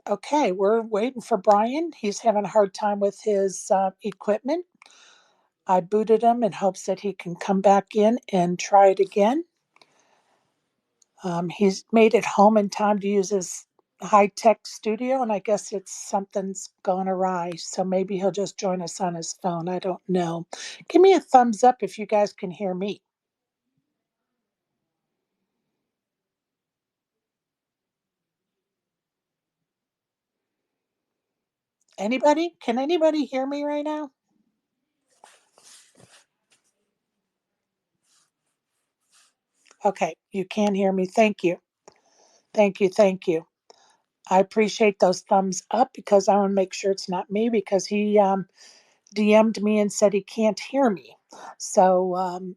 Okay, we're waiting for Brian. He's having a hard time with his equipment. I booted him in hopes that he can come back in and try it again. He's made it home in time to use his high-tech studio, and I guess something's gone awry. So maybe he'll just join us on his phone. I don't know. Give me a thumbs up if you guys can hear me. Anybody? Can anybody hear me right now? Okay, you can hear me. Thank you. Thank you. Thank you. I appreciate those thumbs up because I want to make sure it's not me because he DM'd me and said he can't hear me. So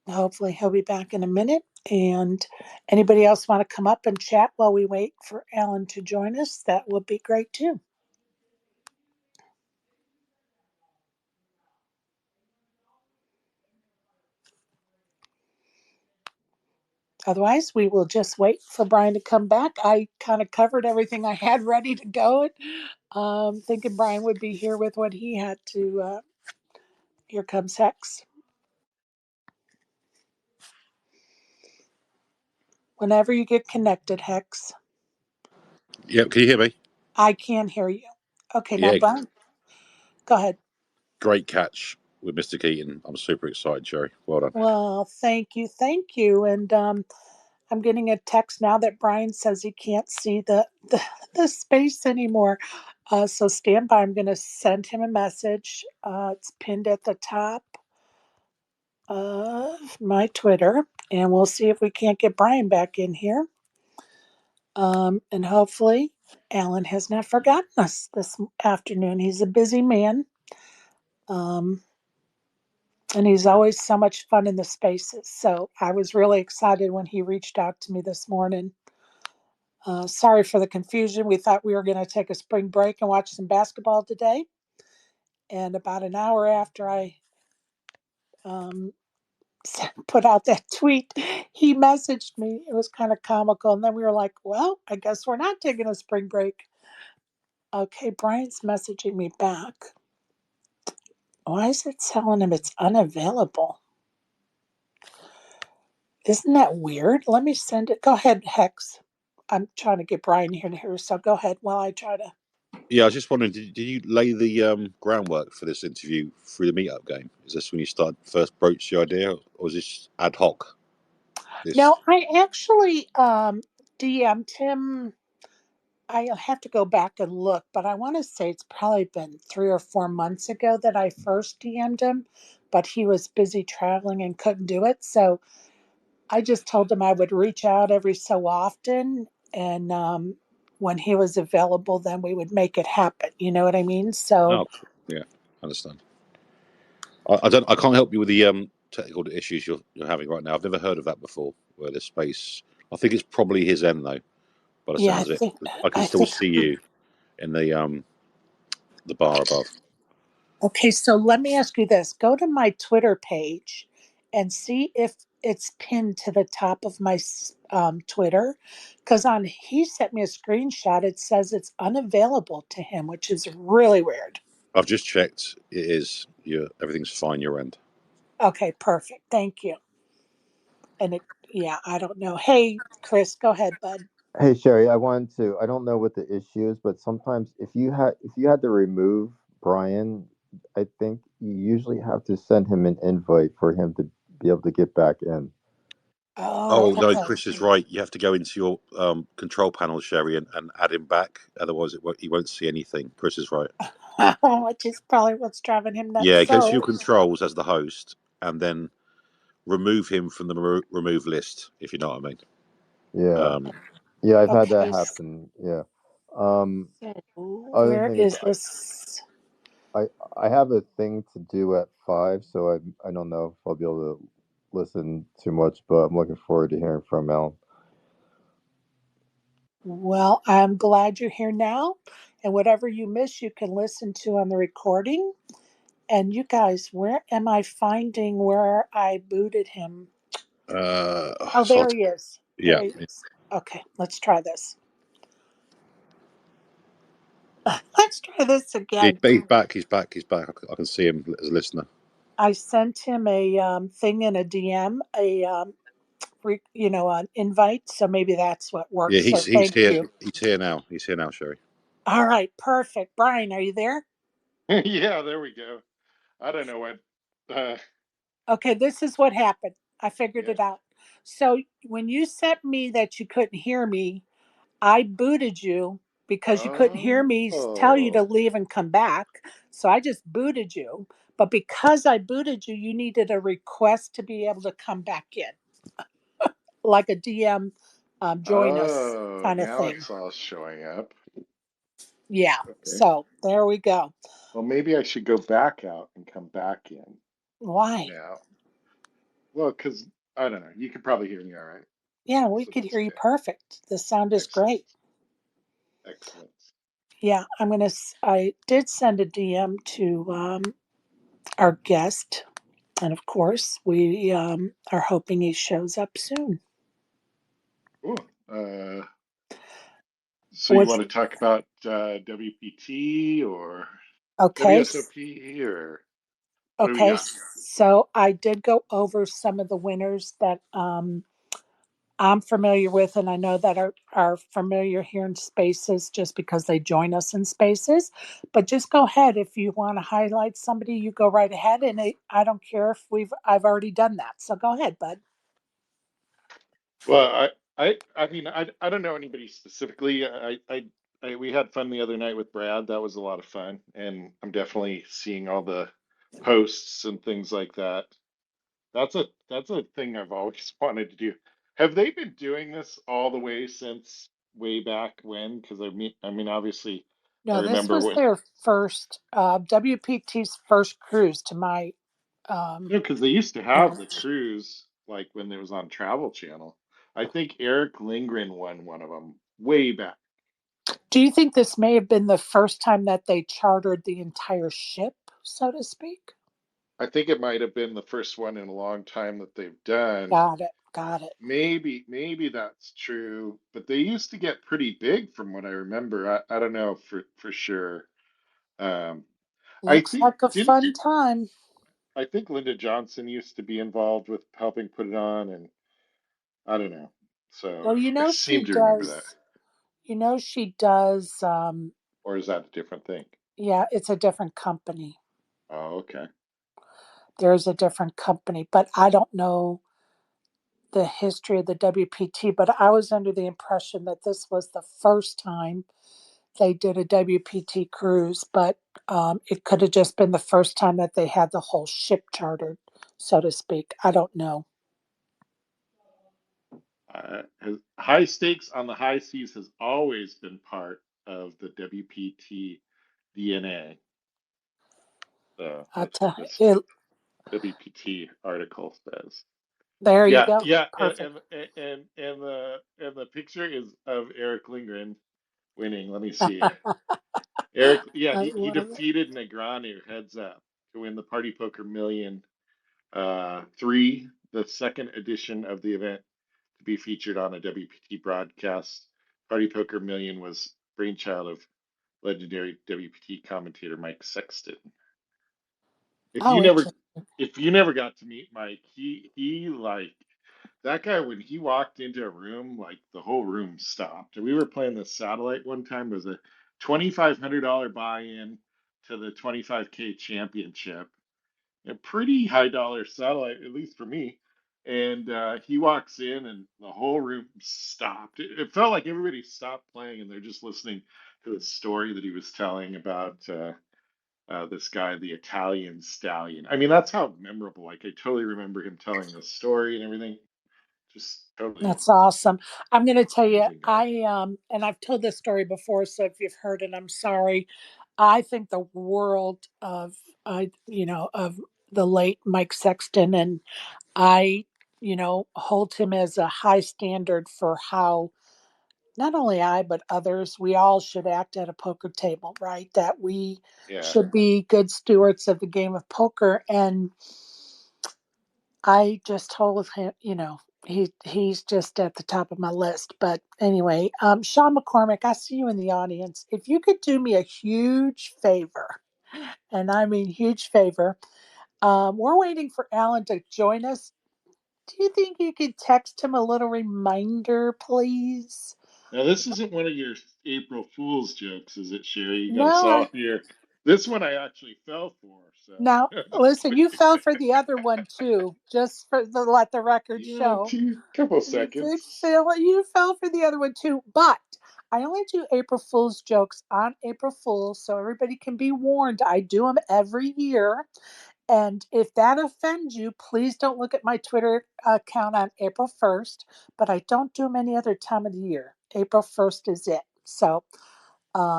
hopefully he'll be back in a minute. And anybody else want to come up and chat while we wait for Alan to join us? That would be great too. Otherwise, we will just wait for Brian to come back. I kind of covered everything I had ready to go. Thinking Brian would be here with what he had to. Here comes Hex. Whenever you get connected, Hex. Yep, can you hear me? I can hear you. Okay, now Yeah, Brian, go ahead. great catch with Mr. Keating. I'm super excited, Jerry. Well done. Well, thank you. And I'm getting a text now that Brian says he can't see the space anymore. So stand by. I'm going to send him a message. It's pinned at the top of my Twitter, and we'll see if we can't get Brian back in here. And hopefully, Alan has not forgotten us this afternoon. He's a busy man. And he's always so much fun in the spaces. So I was really excited when he reached out to me this morning. Sorry for the confusion. We thought we were going to take a spring break and watch some basketball today. And about an hour after I um, put out that tweet, he messaged me. It was kind of comical. And then we were like, well, I guess we're not taking a spring break. Okay, Brian's messaging me back. Why is it telling him it's unavailable? Isn't that weird? Let me send it. Go ahead, Hex. I'm trying to get Brian here, so go ahead while I try to. Yeah, I was just wondering, did you lay the groundwork for this interview through the meetup game? Is this when you first broached the idea, or is this ad hoc? No, This I actually DM'd him. I'll have to go back and look, but I want to say it's probably been 3 or 4 months ago that I first DM'd him, but he was busy traveling and couldn't do it. So I just told him I would reach out every so often, and when he was available, then we would make it happen. You know what I mean? So oh, cool. Yeah, I understand. I can't help you with the technical issues you're having right now. I've never heard of that before. Where the space, I think it's probably his end though. By the yeah, sounds of it, I can I still think. see you in the bar above. Okay, so let me ask you this. Go to my Twitter page and see if it's pinned to the top of my Twitter. Because he sent me a screenshot. It says it's unavailable to him, which is really weird. I've just checked. It is. Everything's fine. Your end. Okay, perfect. Thank you. And yeah, I don't know. Hey, Chris, go ahead, bud. Hey Sherry, I don't know what the issue is, but sometimes if you had to remove Brian, I think you usually have to send him an invite for him to be able to get back in. Oh, Oh no, okay. Chris is right. You have to go into your control panel, Sherry, and add him back. Otherwise, he won't see anything. Chris is right. Which is probably what's driving him nuts. Yeah, go to your So, controls as the host, and then remove him from the remove list. If you know what I mean. Yeah. Um, Yeah, I've had that okay. happen. Yeah. Um So other where thing is is this? I I have a thing to do at 5, so I don't know if I'll be able to listen too much, but I'm looking forward to hearing from Alan. Well, I'm glad you're here now. And whatever you miss, you can listen to on the recording. And you guys, where am I finding where I booted him? Oh, so there he is. There yeah, he is. Okay, let's try this. Let's try this again. He's back. He's back. He's back. I can see him as a listener. I sent him a thing in a DM, an invite. So maybe that's what Yeah, works. So he's thank here. you. He's here now. He's here now, Sherry. All right, perfect. Brian, are you there? Yeah, there we go. I don't know what. Uh, Okay, this is what happened. I figured yeah. it out. So when you sent me that you couldn't hear me, I booted you because you couldn't hear me tell you to Oh. leave and come back. So I just booted you. But because I booted you, you needed a request to be able to come back in, like a DM join us Oh, kind of now thing. it's all showing up. Yeah. Okay. So there we go. Well, maybe I should go back out and come back in Why? now. Well, because I don't know. You can probably hear me all right. Yeah, we So could that's hear you okay. perfect. The sound is Excellent. great. Excellent. Yeah, I did send a DM to our guest. And of course, we are hoping he shows up soon. Cool. So you What's want to talk about WPT or okay? WSOP or what do we Okay, got? so I did go over some of the winners that I'm familiar with, and I know that are familiar here in Spaces just because they join us in Spaces. But just go ahead if you want to highlight somebody, you go right ahead, and I don't care if I've already done that. So go ahead, bud. Well, I mean, I don't know anybody specifically. We had fun the other night with Brad. That was a lot of fun, and I'm definitely seeing all the posts and things like that. That's a thing I've always wanted to do. Have they been doing this all the way since way back when? Because I mean, obviously, I No, this remember was when. their first WPT's first cruise to my um, No, because they used to have the knowledge. cruise like when it was on Travel Channel. I think Eric Lindgren won one of them way back. Do you think this may have been the first time that they chartered the entire ship, so to speak? I think it might have been the first one in a long time that they've done. Got it. Got it. Maybe that's true, but they used to get pretty big from what I remember. I don't know for sure. Um, I Looks think like a didn't fun time. I think Linda Johnson used to be involved with helping put it on, and I don't know. So Well, I seem to remember that. she does, Or is that a different thing? yeah, it's a different company. Oh, okay. There's a different company, but I don't know the history of the WPT, but I was under the impression that this was the first time they did a WPT cruise, but it could have just been the first time that they had the whole ship chartered, so to speak. I don't know. High stakes on the high seas has always been part of the WPT DNA. So I'll that's what tell this you, WPT article says. there you Yeah, go. yeah, Perfect. and the picture is of Eric Lindgren winning. Let me see. Eric, yeah, I he love it. defeated Negreanu heads up to win the Party Poker Million 3, the second edition of the event to be featured on a WPT broadcast. Party Poker Million was brainchild of legendary WPT commentator Mike Sexton. If you Oh, never interesting. if you never got to meet Mike, he like that guy when he walked into a room, like the whole room stopped. We were playing the satellite one time. It was a $2,500 buy-in to the 25K championship. A pretty high dollar satellite, at least for me. And he walks in, and the whole room stopped. It felt like everybody stopped playing, and they're just listening to the story that he was telling about this guy, the Italian stallion. I mean, that's how memorable. Like, I totally remember him telling the story and everything. Just totally That's awesome. I'm going to tell you, amazing guy. and I've told this story before, so if you've heard it, I'm sorry. I think the world of, of the late Mike Sexton, and I, hold him as a high standard for how not only I, but others, we all should act at a poker table, right? That we Yeah. should be good stewards of the game of poker. And I just told him, he's just at the top of my list. But anyway, Sean McCormick, I see you in the audience. If you could do me a huge favor, and I mean huge favor, we're waiting for Alan to join us. Do you think you could text him a little reminder, please? Now, this isn't one of your April Fool's jokes, is it, Sherry? You got us No, all here. This one I actually fell for, so now, just listen, you fell for the other one too, just for the let the record yeah, show. couple You did seconds. fail. You fell for the other one too, but I only do April Fool's jokes on April Fool's, so everybody can be warned. I do them every year, and if that offends you, please don't look at my Twitter account on April 1st. But I don't do them any other time of the year. April 1st is it. So,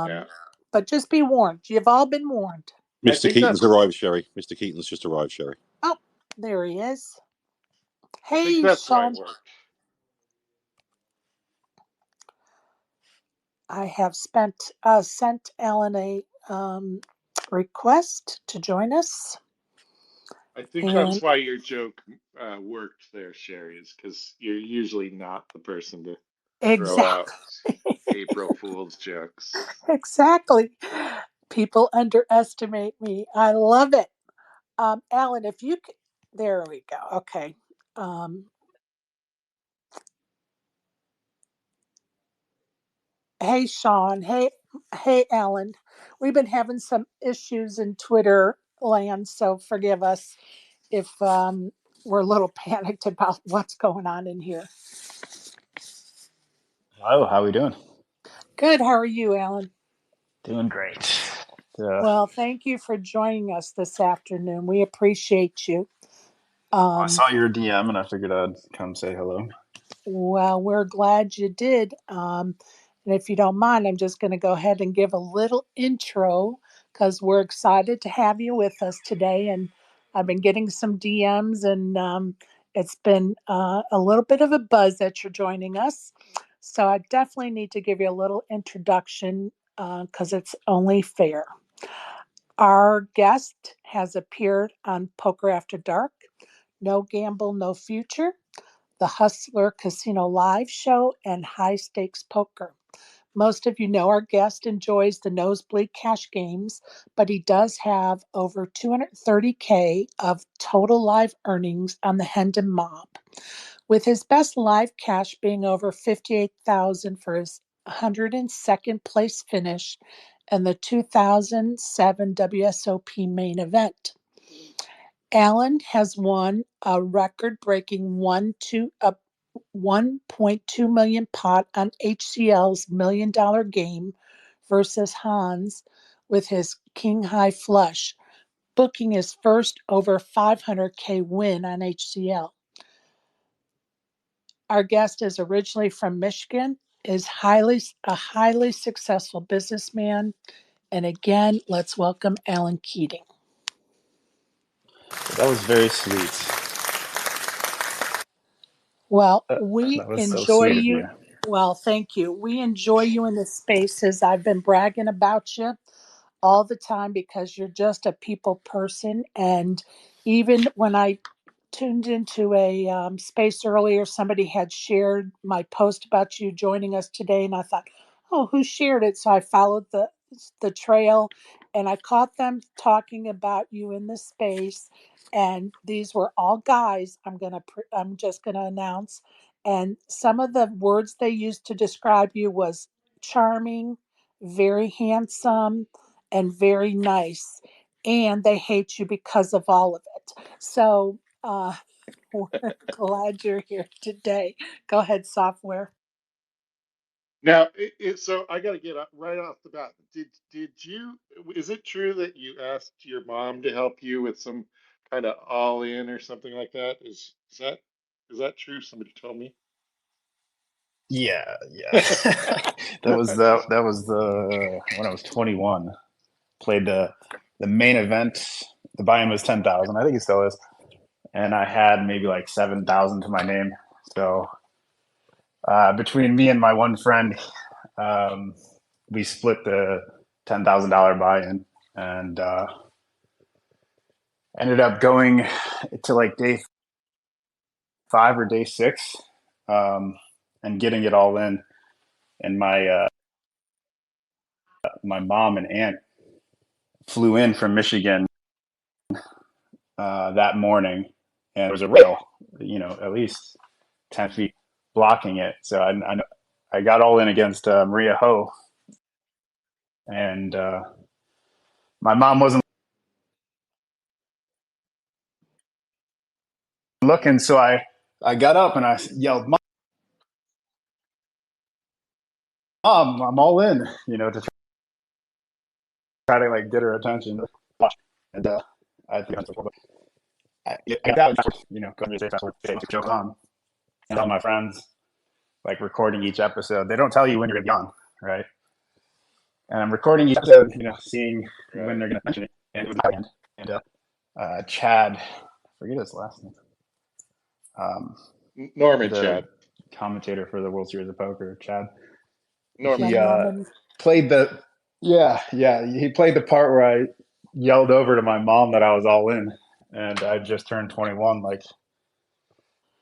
Yeah, um, but just be warned. You've all been warned. I Mr. think Keaton's that's arrived, Sherry. Mr. Keaton's just arrived, Sherry. Oh, there he is. I think Hey, that's why Sean. it worked. I have sent Alan a request to join us, I think that's and why your joke worked there, Sherry, is because you're usually not the person to throw out exactly, April Fool's jokes. exactly. People underestimate me. I love it. Alan, if you could, there we go. Okay. Um, hey, Sean. Hey, Alan. We've been having some issues in Twitter land, so forgive us if we're a little panicked about what's going on in here. Hello, how are we doing? Good. How are you, Alan? Doing great. Well, thank you for joining us this afternoon. We appreciate you. I Um, saw your DM and I figured I'd come say hello. well, we're glad you did. And if you don't mind, I'm just going to go ahead and give a little intro because we're excited to have you with us today. And I've been getting some DMs, and it's been a little bit of a buzz that you're joining us. So I definitely need to give you a little introduction because it's only fair. Our guest has appeared on Poker After Dark, No Gamble, No Future, the Hustler Casino Live Show, and High Stakes Poker. Most of you know our guest enjoys the nosebleed cash games, but he does have over 230K of total live earnings on the Hendon Mob, with his best live cash being over 58,000 for his 102nd place finish in the 2007 WSOP main event. Allen has won a record-breaking 1.2 million pot on HCL's $1 million game versus Hans with his King High Flush, booking his first over 500K win on HCL. Our guest is originally from Michigan, is a highly successful businessman, and again, let's welcome Alan Keating. That was very sweet. Well, That, we that was so enjoy sweet of you. you. Well, thank you. We enjoy you in the spaces. I've been bragging about you all the time because you're just a people person. And even when I tuned into a space earlier, somebody had shared my post about you joining us today, and I thought, oh, who shared it? So I followed the trail, and I caught them talking about you in the space. And these were all guys. I'm just gonna announce. And some of the words they used to describe you was charming, very handsome, and very nice, and they hate you because of all of it. So we're glad you're here today. Go ahead, software. Now, so I got to get right off the bat. Did you? Is it true that you asked your mom to help you with some kind of all in or something like that? Is that true? Somebody told me. Yeah. that was the when I was 21. Played the main event. The buy-in was 10,000. I think it still is. And I had maybe like 7,000 to my name. So between me and my one friend, um, we split the $10,000 buy-in, and ended up going to like day 5 or day 6, and getting it all in. And my mom and aunt flew in from Michigan that morning, and there was a rail, at least 10 feet blocking it. So I got all in against Maria Ho, and my mom wasn't looking, so I got up and I yelled, "Mom, I'm all in!" To try to like get her attention. And I think I got that, joke on, and all my friends like recording each episode. They don't tell you when you're gonna be on, right? And I'm recording each episode, seeing when Right. they're gonna mention it. And it was my end. And Chad, I forget his last name. Norman The Chad. commentator for the World Series of Poker, Chad. Norman. He Norman. played he played the part where I yelled over to my mom that I was all in, and I just turned 21 like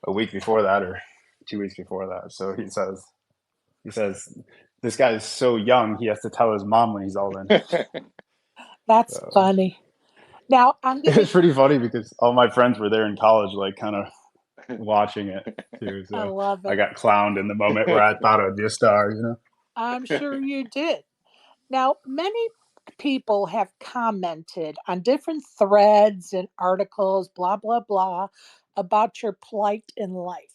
a week before that or 2 weeks before that. So he says this guy is so young he has to tell his mom when he's all in. That's So funny. Now I'm it gonna. was pretty funny because all my friends were there in college, like kind of watching it too. I So love I it. got clowned in the moment where I thought I'd be a star. I'm sure you did. Now, many people have commented on different threads and articles, blah, blah, blah, about your plight in life.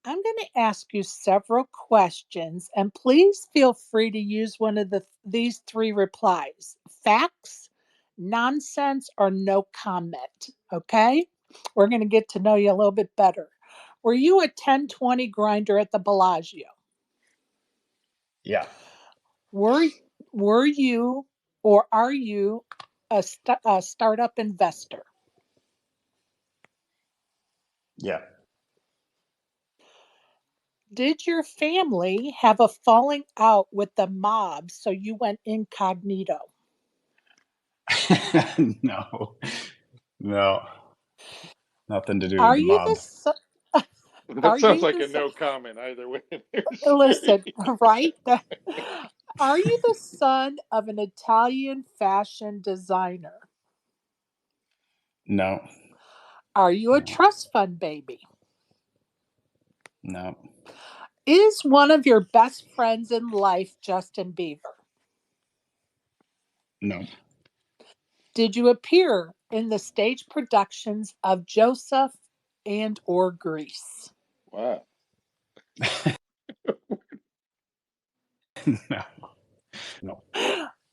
I'm going to ask you several questions, and please feel free to use one of these three replies: facts, nonsense, or no comment. Okay? We're going to get to know you a little bit better. Were you a 1020 grinder at the Bellagio? Yeah, Were were you or are you a startup investor? yeah. Did your family have a falling out with the mob so you went incognito? No, no, nothing to do with Are the you mob. That are sounds you like the a no comment either way there, listen, Sherry. right? Are you the son of an Italian fashion designer? No, Are you a no, trust fund baby? no, Is one of your best friends in life Justin Bieber? no, Did you appear in the stage productions of Joseph and or Grease? Wow. no, no.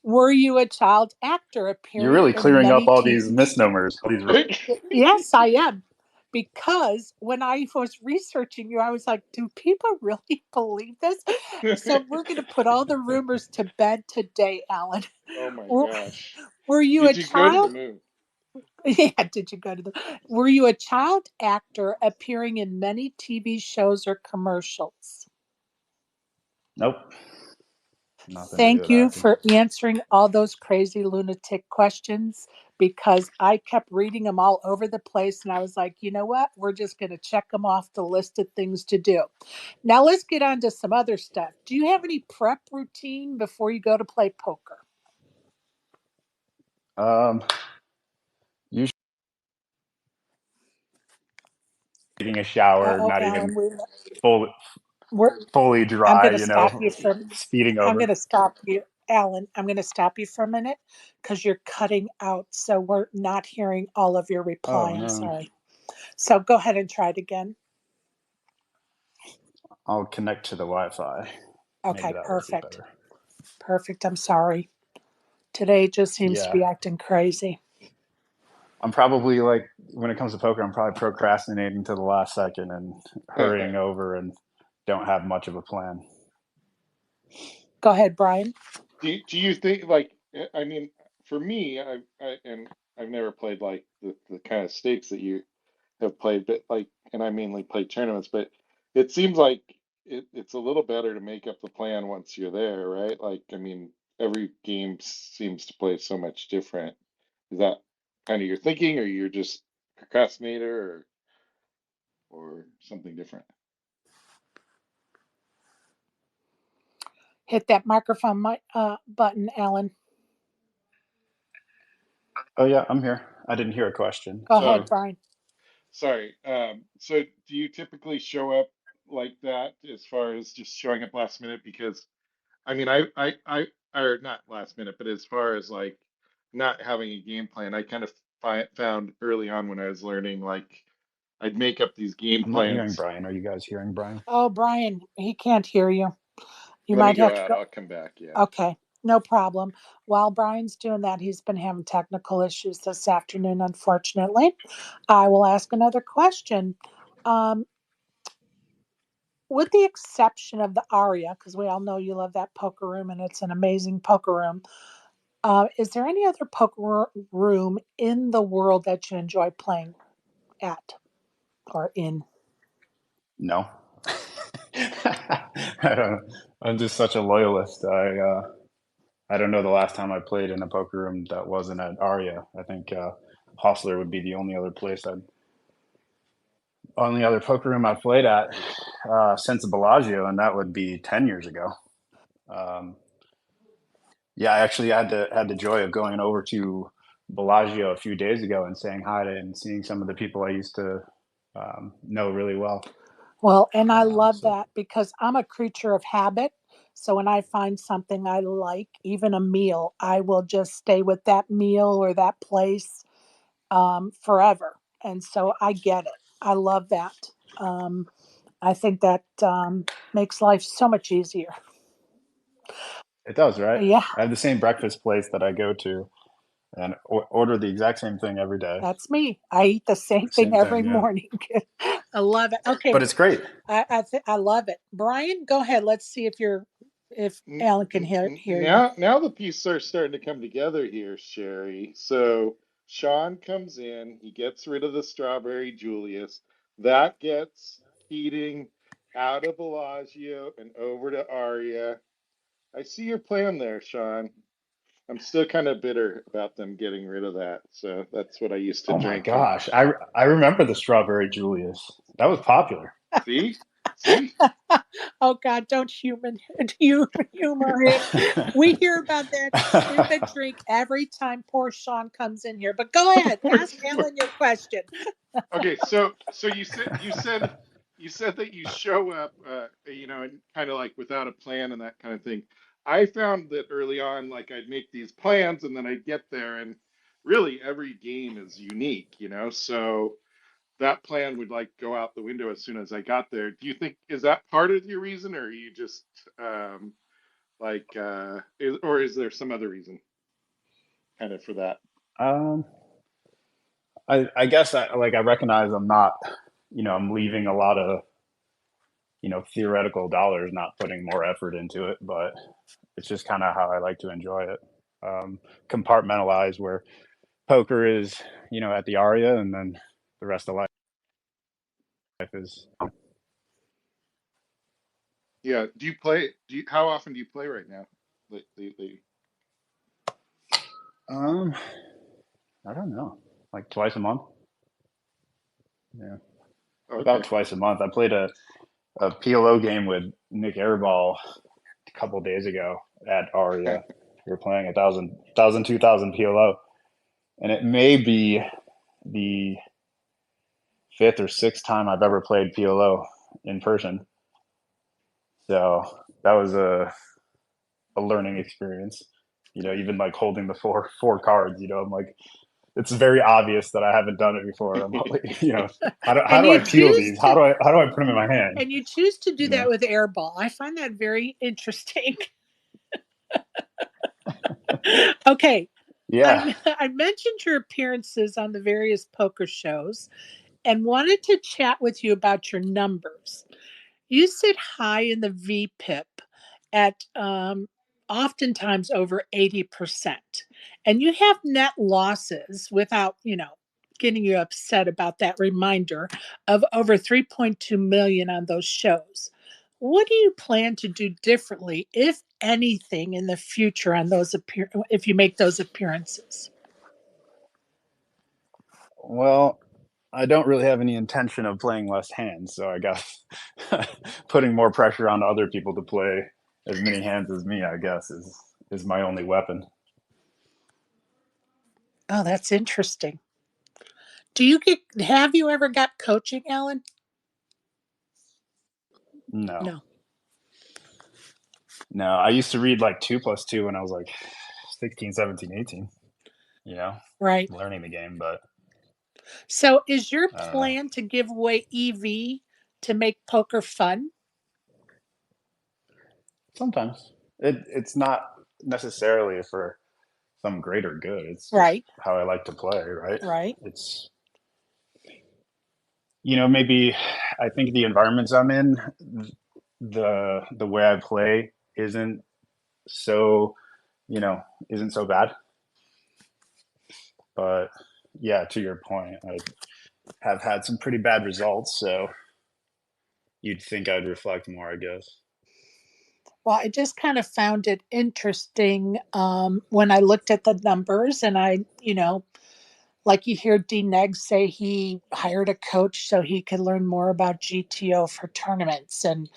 Were you a child actor You're appearing really in clearing up many all these TV? misnomers. All these. Yes, I am. Because when I was researching you, I was like, do people really believe this? So we're going to put all the rumors to bed today, Alan. Oh my Were, gosh. were you a Did you go to the child? moon? Yeah, did you go to the? Were you a child actor appearing in many TV shows or commercials? Nope, nothing to do Thank with you acting. for answering all those crazy lunatic questions because I kept reading them all over the place and I was like, you know what? We're just going to check them off the list of things to do. Now let's get on to some other stuff. Do you have any prep routine before you go to play poker? Usually taking a shower, Oh, not Alan, even full, we're, fully I'm dry. going to stop you Speeding I'm over. going to stop you. Alan, I'm going to stop you for a minute because you're cutting out. So we're not hearing all of your reply. Oh I'm no. sorry. So go ahead and try it again. I'll connect to the Wi-Fi. Maybe Okay, that will be perfect. better. Perfect. I'm sorry. Today just seems to Yeah, be acting crazy. I'm probably like when it comes to poker, I'm probably procrastinating to the last second and hurrying over and don't have much of a plan. Go ahead, Brian. Do you think like I mean for me and I've never played like the kind of stakes that you have played, but like, and I mainly play tournaments, but it seems like it's a little better to make up the plan once you're there, right? Like, I mean, every game seems to play so much different. Is that kind of your thinking, or you're just procrastinator, or? or something different? Hit that microphone button, Alan. Oh yeah, I'm here. I didn't hear a question. Go Oh, ahead, Brian. sorry. So do you typically show up like that as far as just showing up last minute? Because I mean, or not last minute, but as far as like not having a game plan, I kind of found early on when I was learning, like I'd make up these game I'm not hearing plans. Brian. Are you guys hearing Brian? Oh, Brian, he can't hear you. You Let me might go have to out. go. I'll come back. Yeah. Okay, no problem. While Brian's doing that, he's been having technical issues this afternoon, unfortunately. I will ask another question. Um, with the exception of the Aria, because we all know you love that poker room and it's an amazing poker room, is there any other poker room in the world that you enjoy playing at or in? No. I don't. I'm just such a loyalist. I don't know the last time I played in a poker room that wasn't at Aria. I think Hostler would be the only other poker room I've played at since Bellagio, and that would be 10 years ago. Um, yeah, I actually had the joy of going over to Bellagio a few days ago and saying hi to and seeing some of the people I used to know really well. Well, and I love So that because I'm a creature of habit. So when I find something I like, even a meal, I will just stay with that meal or that place forever. And so I get it. I love that. Um, I think that makes life so much easier. it does, right? Yeah, I have the same breakfast place that I go to and order the exact same thing every day. that's me. I eat the same thing Same every thing, yeah. morning. I love it. Okay, But it's great. I love it. Brian, go ahead. Let's see if Alan can hear you. Now the pieces are starting to come together here, Sherry. So Sean comes in, he gets rid of the strawberry Julius. That gets Keating out of Bellagio and over to Aria. I see your plan there, Sean. I'm still kind of bitter about them getting rid of that. So that's what I used to Oh my drink. And gosh, I remember the strawberry Julius. That was popular. see, see, Oh God, don't humor him. We hear about that stupid drink every time poor Sean comes in here. But go ahead, ask Alan your question. okay, so you said that you show up, and kind of like without a plan and that kind of thing. I found that early on, like I'd make these plans and then I'd get there, and really every game is unique. So that plan would like go out the window as soon as I got there. Do you think is that part of your reason, or are you just or is there some other reason kind of for that? um, I guess I recognize I'm not, I'm leaving a lot of, theoretical dollars, not putting more effort into it, but it's just kind of how I like to enjoy it. Compartmentalize where poker is, at the Aria, and then the rest of life is. Yeah. Do you play? How often do you play right now? Lately? Um, I don't know, like twice a month. Yeah, about Okay. twice a month. I played a PLO game with Nick Airball a couple days ago at Aria. We were playing 2,000 PLO, and it may be the fifth or sixth time I've ever played PLO in person. So that was a learning experience. Even like holding the four cards. I'm like, it's very obvious that I haven't done it before. I'm like, how And do you I peel choose these? How to do I put them in my hand? and you choose to do You that know? with airball. I find that very interesting. Okay, I Yeah. I mentioned your appearances on the various poker shows and wanted to chat with you about your numbers. You sit high in the VPIP at oftentimes over 80%. And you have net losses without, getting you upset about that reminder of over 3.2 million on those shows. What do you plan to do differently, if anything, in the future on those if you make those appearances? Well, I don't really have any intention of playing less hands, so I guess putting more pressure on other people to play as many hands as me, I guess, is my only weapon. Oh, that's interesting. Have you ever got coaching, Alan? No, No. no. I used to read like 2+2 when I was like 16, 17, 18. You know, Right. learning the game, but So is your I don't know. plan to give away EV to make poker fun? Sometimes it's not necessarily for some greater good. It's just Right. how I like to play, right? Right. It's maybe I think the environments I'm in, the way I play so you know isn't so bad. But yeah, to your point, I have had some pretty bad results, so you'd think I'd reflect more, I guess. Well, I just kind of found it interesting when I looked at the numbers, and like you hear D Neg say he hired a coach so he could learn more about GTO for tournaments. And,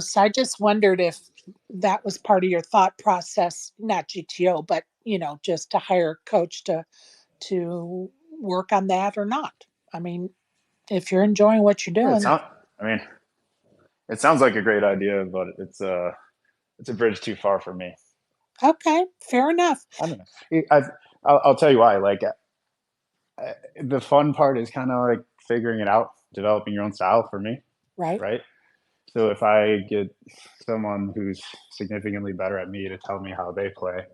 so I just wondered if that was part of your thought process, not GTO, but, just to hire a coach to work on that or not. I mean, if you're enjoying what you're Yeah, doing. I mean, it sounds like a great idea, but it's a bridge too far for me. Okay, fair enough. I don't know. I'll tell you why. Like the fun part is kind of like figuring it out, developing your own style for me, Right. right? So if I get someone who's significantly better at me to tell me how they play,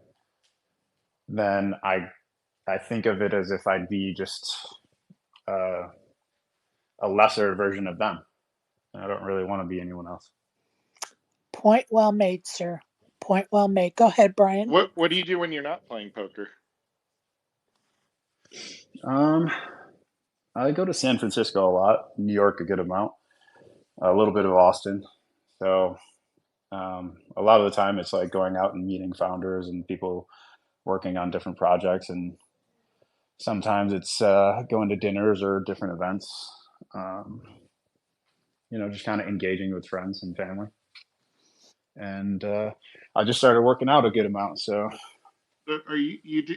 then I think of it as if I'd be just uh, a lesser version of them. I don't really want to be anyone else. Point well made, sir. Point well made. Go ahead, Brian. What do you do when you're not playing poker? Um, I go to San Francisco a lot, New York a good amount, a little bit of Austin. So a lot of the time it's like going out and meeting founders and people working on different projects, and sometimes it's going to dinners or different events. Um, just kind of engaging with friends and family. And I just started working out a good amount, so Are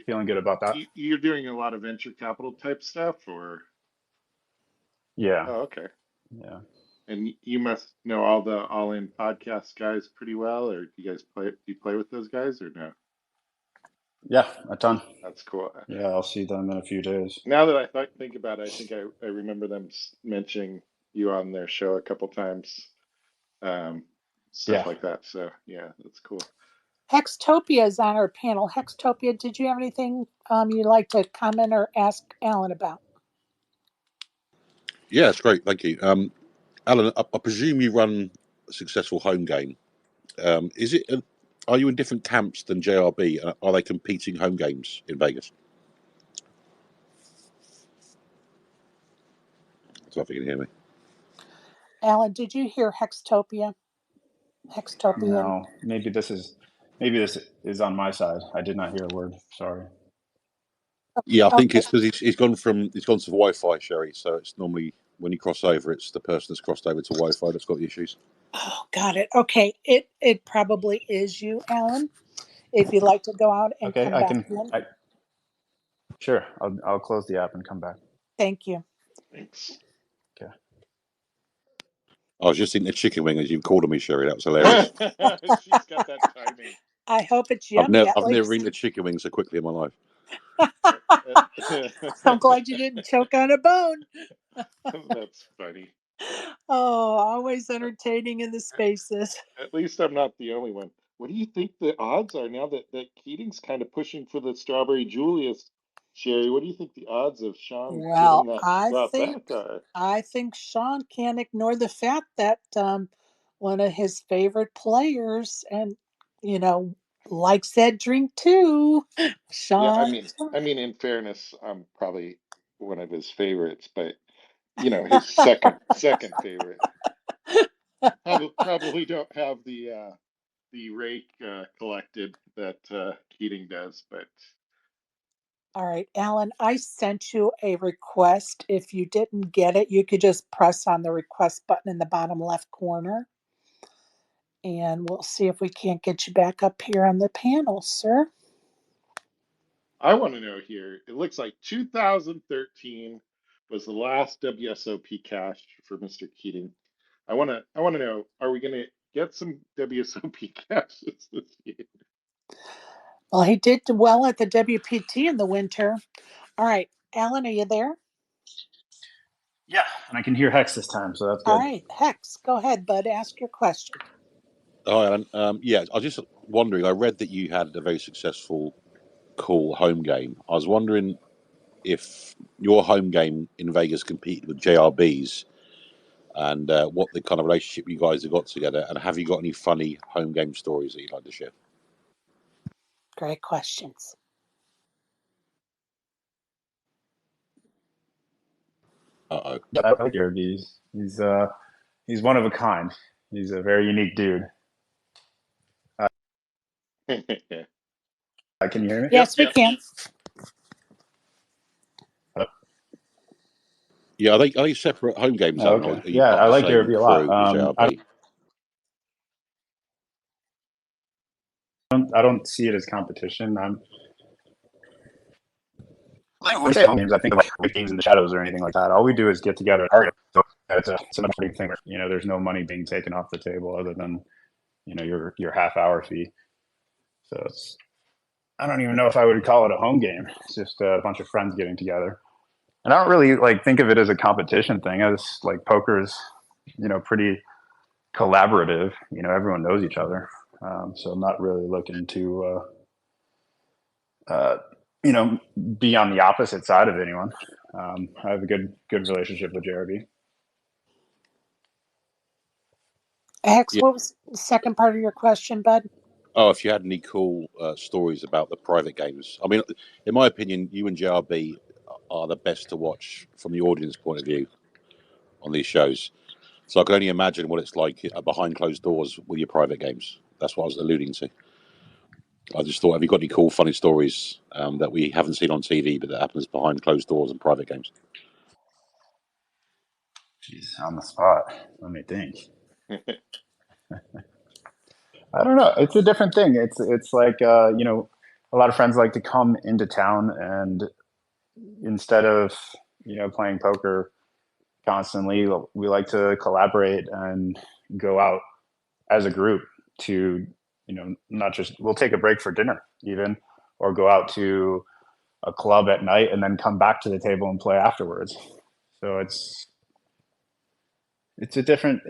feeling good about that. you're doing a lot of venture capital type stuff, or? Yeah, Oh, okay. yeah, And you must know all the All In podcast guys pretty well, or do you guys play? Do you play with those guys or no? yeah, a ton. That's cool. Yeah, I'll see them in a few days. Now that think about it, I think I remember them mentioning you on their show a couple times, um, stuff Yeah, like that. So yeah, that's cool. Hextopia is on our panel. Hextopia, did you have anything you'd like to comment or ask Alan about? Yeah, it's great. Thank you. Alan, I presume you run a successful home game. Is it? Are you in different camps than JRB? Are they competing home games in Vegas? So if you can hear me. Alan, did you hear Hextopia? Hextopian. no, maybe this is on my side. I did not hear a word. Sorry. Yeah, I think Okay. it's because he's gone to Wi-Fi, Sherry. So it's normally when you cross over, it's the person that's crossed over to Wi-Fi that's got the issues. Oh, got it. Okay. It probably is you, Alan. If you'd like to go out and Okay, come I back can. in. Sure. I'll close the app and come back. Thank you. Thanks. Okay. I was just eating a chicken wing as you called me, Sherry. That was hilarious. She's got that timing. I hope it's yummy at I've never least. eaten a chicken wing so quickly in my life. I'm glad you didn't choke on a bone. That's funny. Oh, always entertaining in the spaces. At least I'm not the only one. What do you think the odds are now that Keating's kind of pushing for the Strawberry Julius, Sherry? What do you think the odds of Sean getting Well, that back are? I think Sean can't ignore the fact that one of his favorite players and you know likes that drink too. Yeah, I Sean. mean, in fairness, I'm probably one of his favorites, but his second favorite. Probably don't have the rake collected that Keating does, but All right, Alan, I sent you a request. If you didn't get it, you could just press on the request button in the bottom left corner. And we'll see if we can't get you back up here on the panel, sir. I want to know here. It looks like 2013 was the last WSOP cash for Mr. Keating. I want to know, are we going to get some WSOP caches this year? Well, he did well at the WPT in the winter. All right, Alan, are you there? Yeah, and I can hear Hex this time, so that's All good. right, Hex, go ahead, bud. Ask your question. Hi, Alan. Yeah, I was just wondering. I read that you had a very successful, cool home game. I was wondering if your home game in Vegas competed with JRB's, and what the kind of relationship you guys have got together, and have you got any funny home game stories that you'd like to share? Great questions. Uh-oh. Yeah, I like Airbnb. He's one of a kind. He's a very unique dude. Can you hear me? Yep, Yes, we yep. can. Yeah, are they separate home games, Oh, Alan, or okay. are you Yeah, part I of the like same Airbnb a lot. crew as JRB? I don't see it as competition. When we say home games, I think of like games in the shadows or anything like that. All we do is get together and argue. So it's a big thing. There's no money being taken off the table other than your half hour fee. So I don't even know if I would call it a home game. It's just a bunch of friends getting together. And I don't really think of it as a competition thing. I just like poker's, pretty collaborative. Everyone knows each other. So I'm not really looking to, uh, be on the opposite side of anyone. I have a good relationship with JRB. Hex, Yeah. what was the second part of your question, bud? Oh, if you had any cool stories about the private games. I mean, in my opinion, you and JRB are the best to watch from the audience point of view on these shows. So I can only imagine what it's like behind closed doors with your private games. That's what I was alluding to. I just thought, have you got any cool, funny stories that we haven't seen on TV, but that happens behind closed doors and private games? Jeez, on the spot. Let me think. I don't know. It's a different thing. It's like a lot of friends like to come into town, and instead of playing poker constantly, we like to collaborate and go out as a group to not just we'll take a break for dinner even, or go out to a club at night and then come back to the table and play afterwards. So it's a different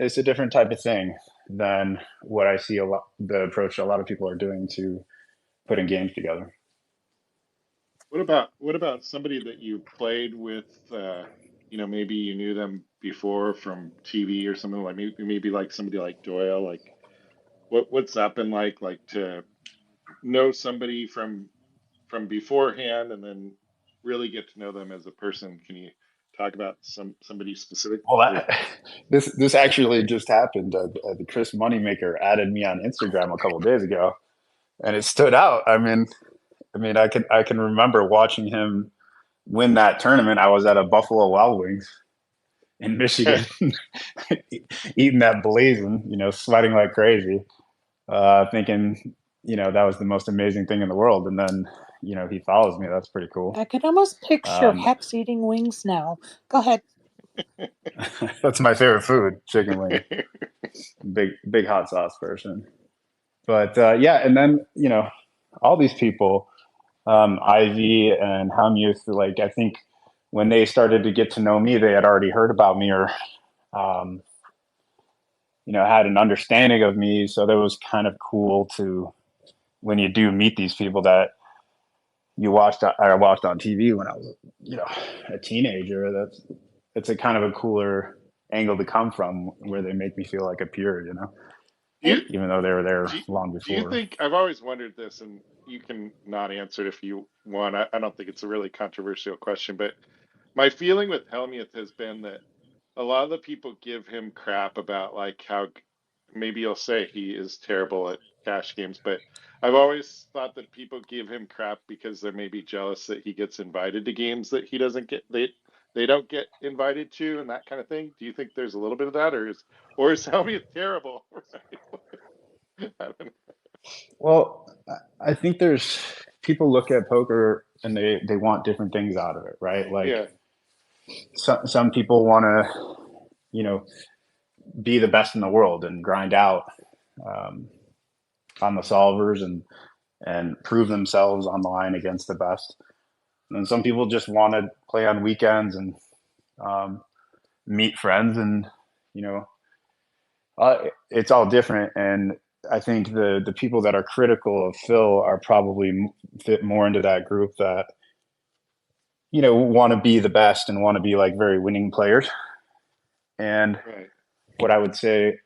type of thing than what I see the approach a lot of people are doing to putting games together. What about somebody that you played with? Maybe you knew them before from TV or something, like maybe like somebody like Doyle. Like, what's that been like to know somebody from beforehand and then really get to know them as a person? Can you talk about somebody specific? Well, Or this actually just happened. The Chris Moneymaker added me on Instagram a couple days ago, and it stood out. I can remember watching him win that tournament. I was at a Buffalo Wild Wings in Michigan, eating that blazing, sweating like crazy, thinking, that was the most amazing thing in the world. And then, he follows me. That's pretty cool. I could almost picture Um, Hex eating wings now. Go ahead. that's my favorite food, chicken wings. Big hot sauce person. But yeah, and then all these people, Ivy and Hamuth, like I think when they started to get to know me, they had already heard about me or um, had an understanding of me. So that was kind of cool to when you do meet these people that I watched on TV when I was a teenager. It's a kind of a cooler angle to come from where they make me feel like a peer, do you even though they were there do you, long do you before. think, I've always wondered this, and you can not answer it if you want. I don't think it's a really controversial question, but my feeling with Helmuth has been that a lot of the people give him crap about like how maybe you'll say he is terrible at cash games, but I've always thought that people give him crap because they're maybe jealous that he gets invited to games that he doesn't get. They don't get invited to, and that kind of thing. Do you think there's a little bit of that, or is Helmy terrible? Right? I don't know. Well, I think there's people look at poker and they want different things out of it, right? Like Yeah, some people want to, be the best in the world and grind out um, on the solvers and prove themselves on the line against the best. And some people just want to play on weekends and um, meet friends, and you know, it's all different. And I think the people that are critical of Phil are probably fit more into that group that want to be the best and want to be like very winning players. And right. what I would say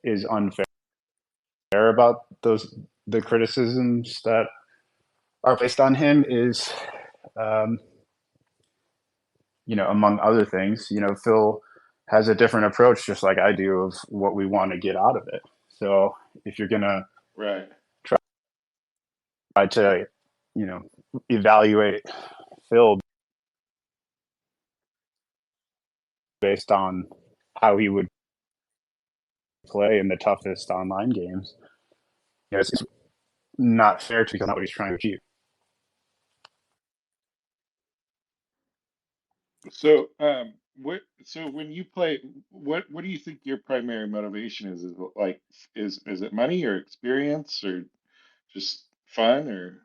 is unfair about the criticisms that are placed on him is, um, among other things, Phil has a different approach, just like I do, of what we want to get out of it. So if you're gonna Right. try to, evaluate Phil based on how he would play in the toughest online games, it's not fair to because not what he's trying to achieve. So, so when you play, what do you think your primary motivation is? Is it like, is it money or experience or just fun or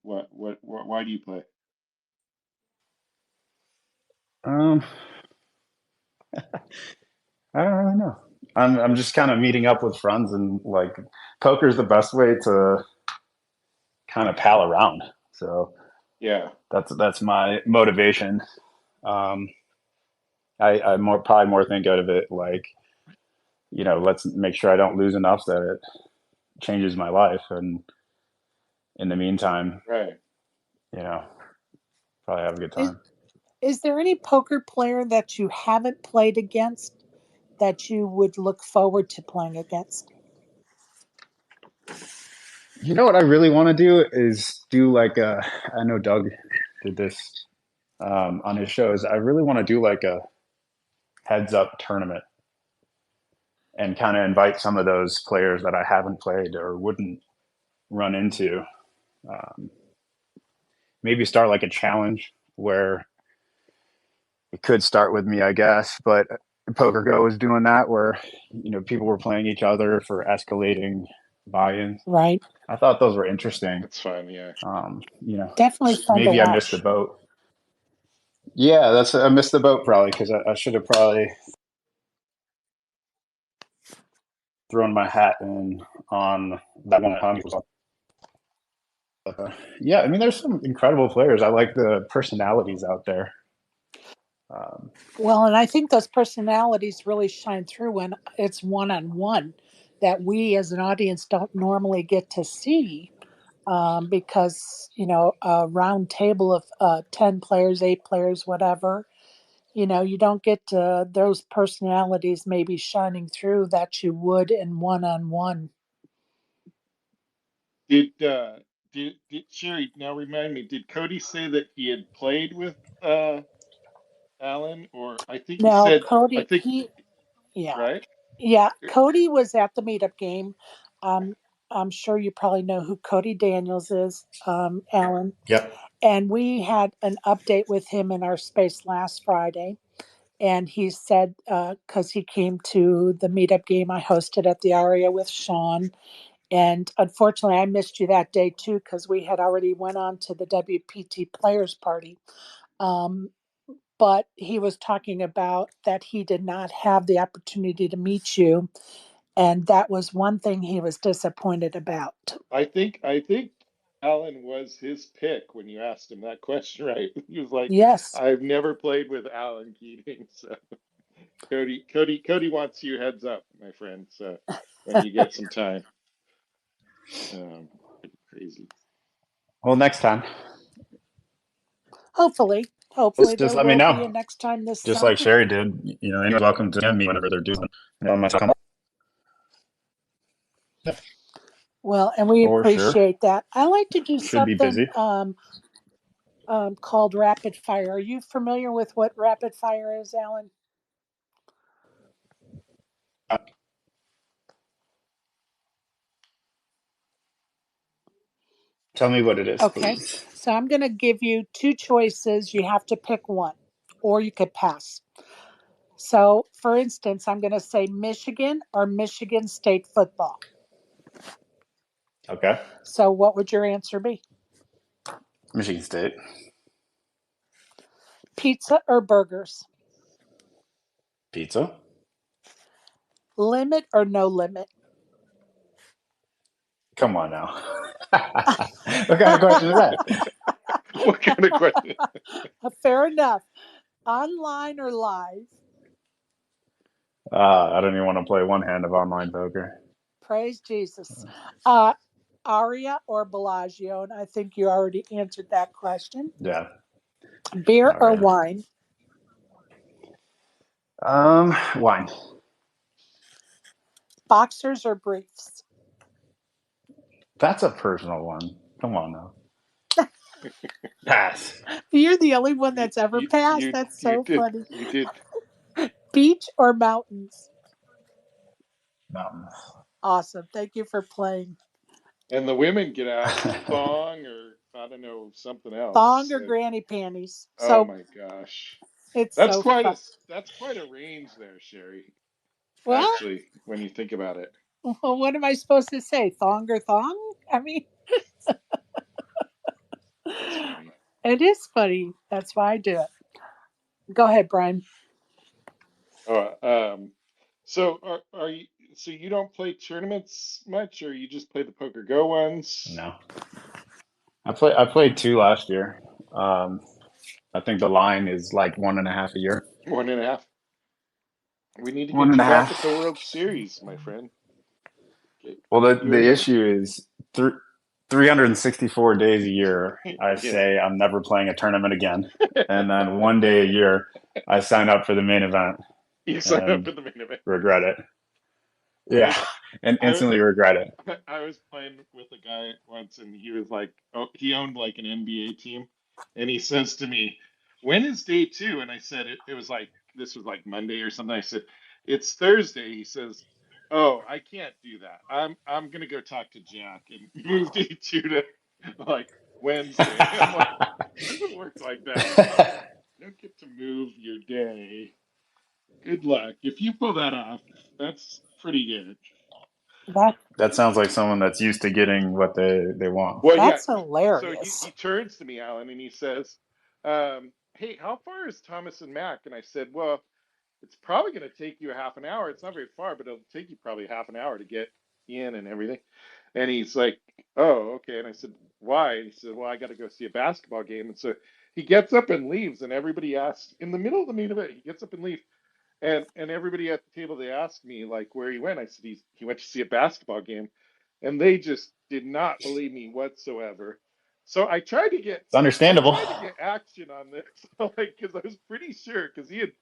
why do you play? Um, I don't really know. I'm just kind of meeting up with friends, and like poker is the best way to kind of pal around. So Yeah, that's my motivation. Um, I probably more think out of it like, let's make sure I don't lose enough that it changes my life, and in the meantime, right. you know, probably have a good Is, time. is there any poker player that you haven't played against that you would look forward to playing against? You know what I really want to do is do like I know Doug did this on his shows. I really want to do like a heads up tournament and kind of invite some of those players that I haven't played or wouldn't run into. Um, Maybe start like a challenge where it could start with me, I guess, but Poker Go was doing that where, people were playing each other for escalating buy-ins. Right. I thought those were interesting. That's fun. Yeah. Definitely fun to Maybe I missed the watch. boat. Yeah, I missed the boat probably because I should have probably thrown my hat in on that one. Yeah, I mean, there's some incredible players. I like the personalities out there. Um, Well, and I think those personalities really shine through when it's one on one that we as an audience don't normally get to see because, a round table of 10 players, 8 players, whatever, you don't get those personalities maybe shining through that you would in one on one. Did Sherry, now remind me, did Cody say that he had played with Alan, or I think he Now, said, I Cody, think, yeah, right? yeah, Cody was at the meetup game. Um, I'm sure you probably know who Cody Daniels is, Alan. yep. And we had an update with him in our space last Friday. And he said, because he came to the meetup game I hosted at the Aria with Sean. And unfortunately, I missed you that day too, because we had already went on to the WPT Players Party. Um, but he was talking about that he did not have the opportunity to meet you. And that was one thing he was disappointed about. I think Alan was his pick when you asked him that question, right? He was like, Yes. I've never played with Alan Keating, so Cody wants you heads up, my friend. So when you get some time, um, crazy. Well, next time, Hopefully, just there let me will be a know. next time this Just summer. like Sherry did, anyone's welcome to me whenever they're doing. Yeah. Well, and we For sure. appreciate that. I like to do Should be something busy. called rapid fire. Are you familiar with what rapid fire is, Alan? Tell me what it is, Okay. please. So I'm going to give you two choices. You have to pick one, or you could pass. So, for instance, I'm going to say Michigan or Michigan State football. Okay. So, what would your answer be? Michigan State. Pizza or burgers? Pizza. Limit or no limit? Come on now. What kind of question is that? What kind of question? Fair enough. Online or live? I don't even want to play one hand of online poker. Praise Jesus. Uh, Aria or Bellagio? And I think you already answered that question. Yeah. Beer All or right. wine? Wine. Boxers or briefs? That's a personal one. Come on now. Pass. You're the only one You that's ever you passed. you That's you so did funny. you did. Beach or mountains? Mountains. Awesome. Thank you for playing. And the women get out thong or I don't know something Thong else. or granny panties. Oh So my gosh, it's that's so quite fun. a range there, Sherry. Well, Actually, when you think about it, what am I supposed to say? Thong or thong? I mean, that's funny. it is funny. That's why I do it. Go ahead, Brian. Oh, so are you? So you don't play tournaments much, or you just play the Poker Go ones? No. I played two last year. Um, I think the line is like 1.5 a year. 1.5. We need to One get and you a back at the half. World Series, my friend. Well, Get you the in there. issue is 364 days a year, I Yeah. say I'm never playing a tournament again. And then one day a year, I sign up for the main event You sign up and for the main event. regret it. I Yeah, and I instantly regret it. I was playing with a guy once, and he was like, oh, he owned like an NBA team, and he says to me, "When is day two?" And I said, it was like this was like Monday or something. I said, "It's Thursday." He says, "Oh, I can't do that. I'm gonna go talk to Jack and move day two to like Wednesday." I'm like, it doesn't work like that. You don't get to move your day. Good luck. If you pull that off, that's pretty good. That That sounds like someone that's used to getting what they want. Well, yeah. that's So hilarious. he turns to me, Alan, and he says, "Hey, how far is Thomas and Mack?" And I said, "Well, it's probably going to take you a half an hour. It's not very far, but it'll take you probably half an hour to get in and everything." And he's like, "Oh, okay." And I said, "Why?" And he said, "Well, I got to go see a basketball game." And so he gets up and leaves, and everybody asks in the middle of the main event. He gets up and leaves, and everybody at the table they asked me like where he went. I said he went to see a basketball game, and they just did not believe me whatsoever. So It's I understandable. tried to get action on this, like because I was pretty sure because he had,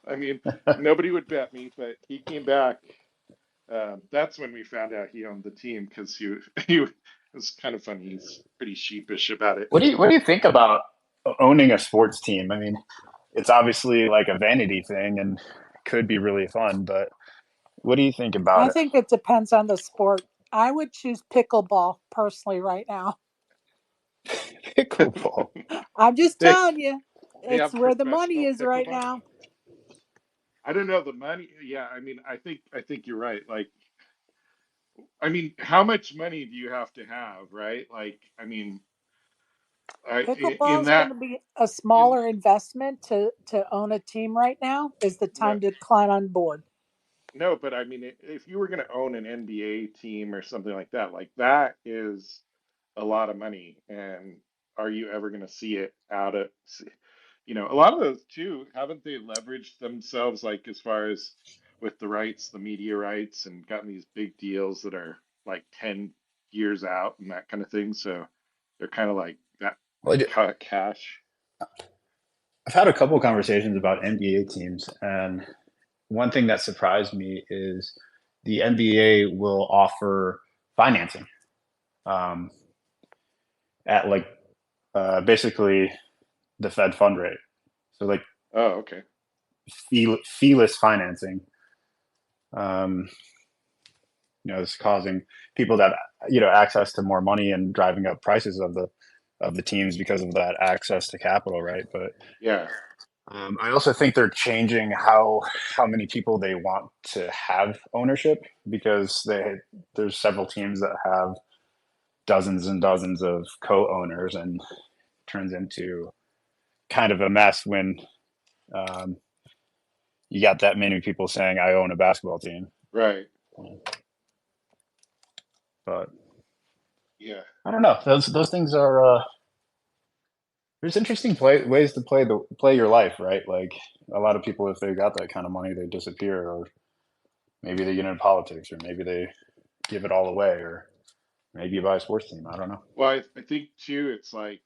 I mean, nobody would bet me, but he came back. That's when we found out he owned the team because he was kind of funny. He's pretty sheepish about it. What do you think about owning a sports team? I mean, it's obviously like a vanity thing and could be really fun, but what do you think about I it? think it depends on the sport. I would choose pickleball personally right now. Pickleball. I'm just they telling you, they it's have where the money professional is right pickleball. now. I don't know the money. Yeah, I mean, I think you're right. Like, I mean, how much money do you have to have, right? Like, I mean, Pickleball in is going that, to be a in smaller investment to own a team right now. Is the no, time to climb on board. no, but I mean, if you were going to own an NBA team or something like that is a lot of money. And are you ever going to see it out of, a lot of those too, haven't they leveraged themselves like as far as with the rights, the media rights, and gotten these big deals that are like 10 years out and that kind of thing. So they're kind of like that Well, cash. I've had a couple of conversations about NBA teams, and one thing that surprised me is the NBA will offer financing. at like basically the Fed fund rate. So like Oh, okay. feeless financing. It's causing people that access to more money and driving up prices of the teams because of that access to capital, right? But Yeah. I also think they're changing how many people they want to have ownership, because there's several teams that have dozens and dozens of co-owners, and turns into kind of a mess when um, you got that many people saying I own a basketball team. Right. But Yeah. I don't know. Those things are there's interesting ways to play your life, right? Like a lot of people, if they got that kind of money, they disappear, or maybe they get into politics, or maybe they give it all away, or maybe you buy a sports team. I don't know. Well, I think too, it's like,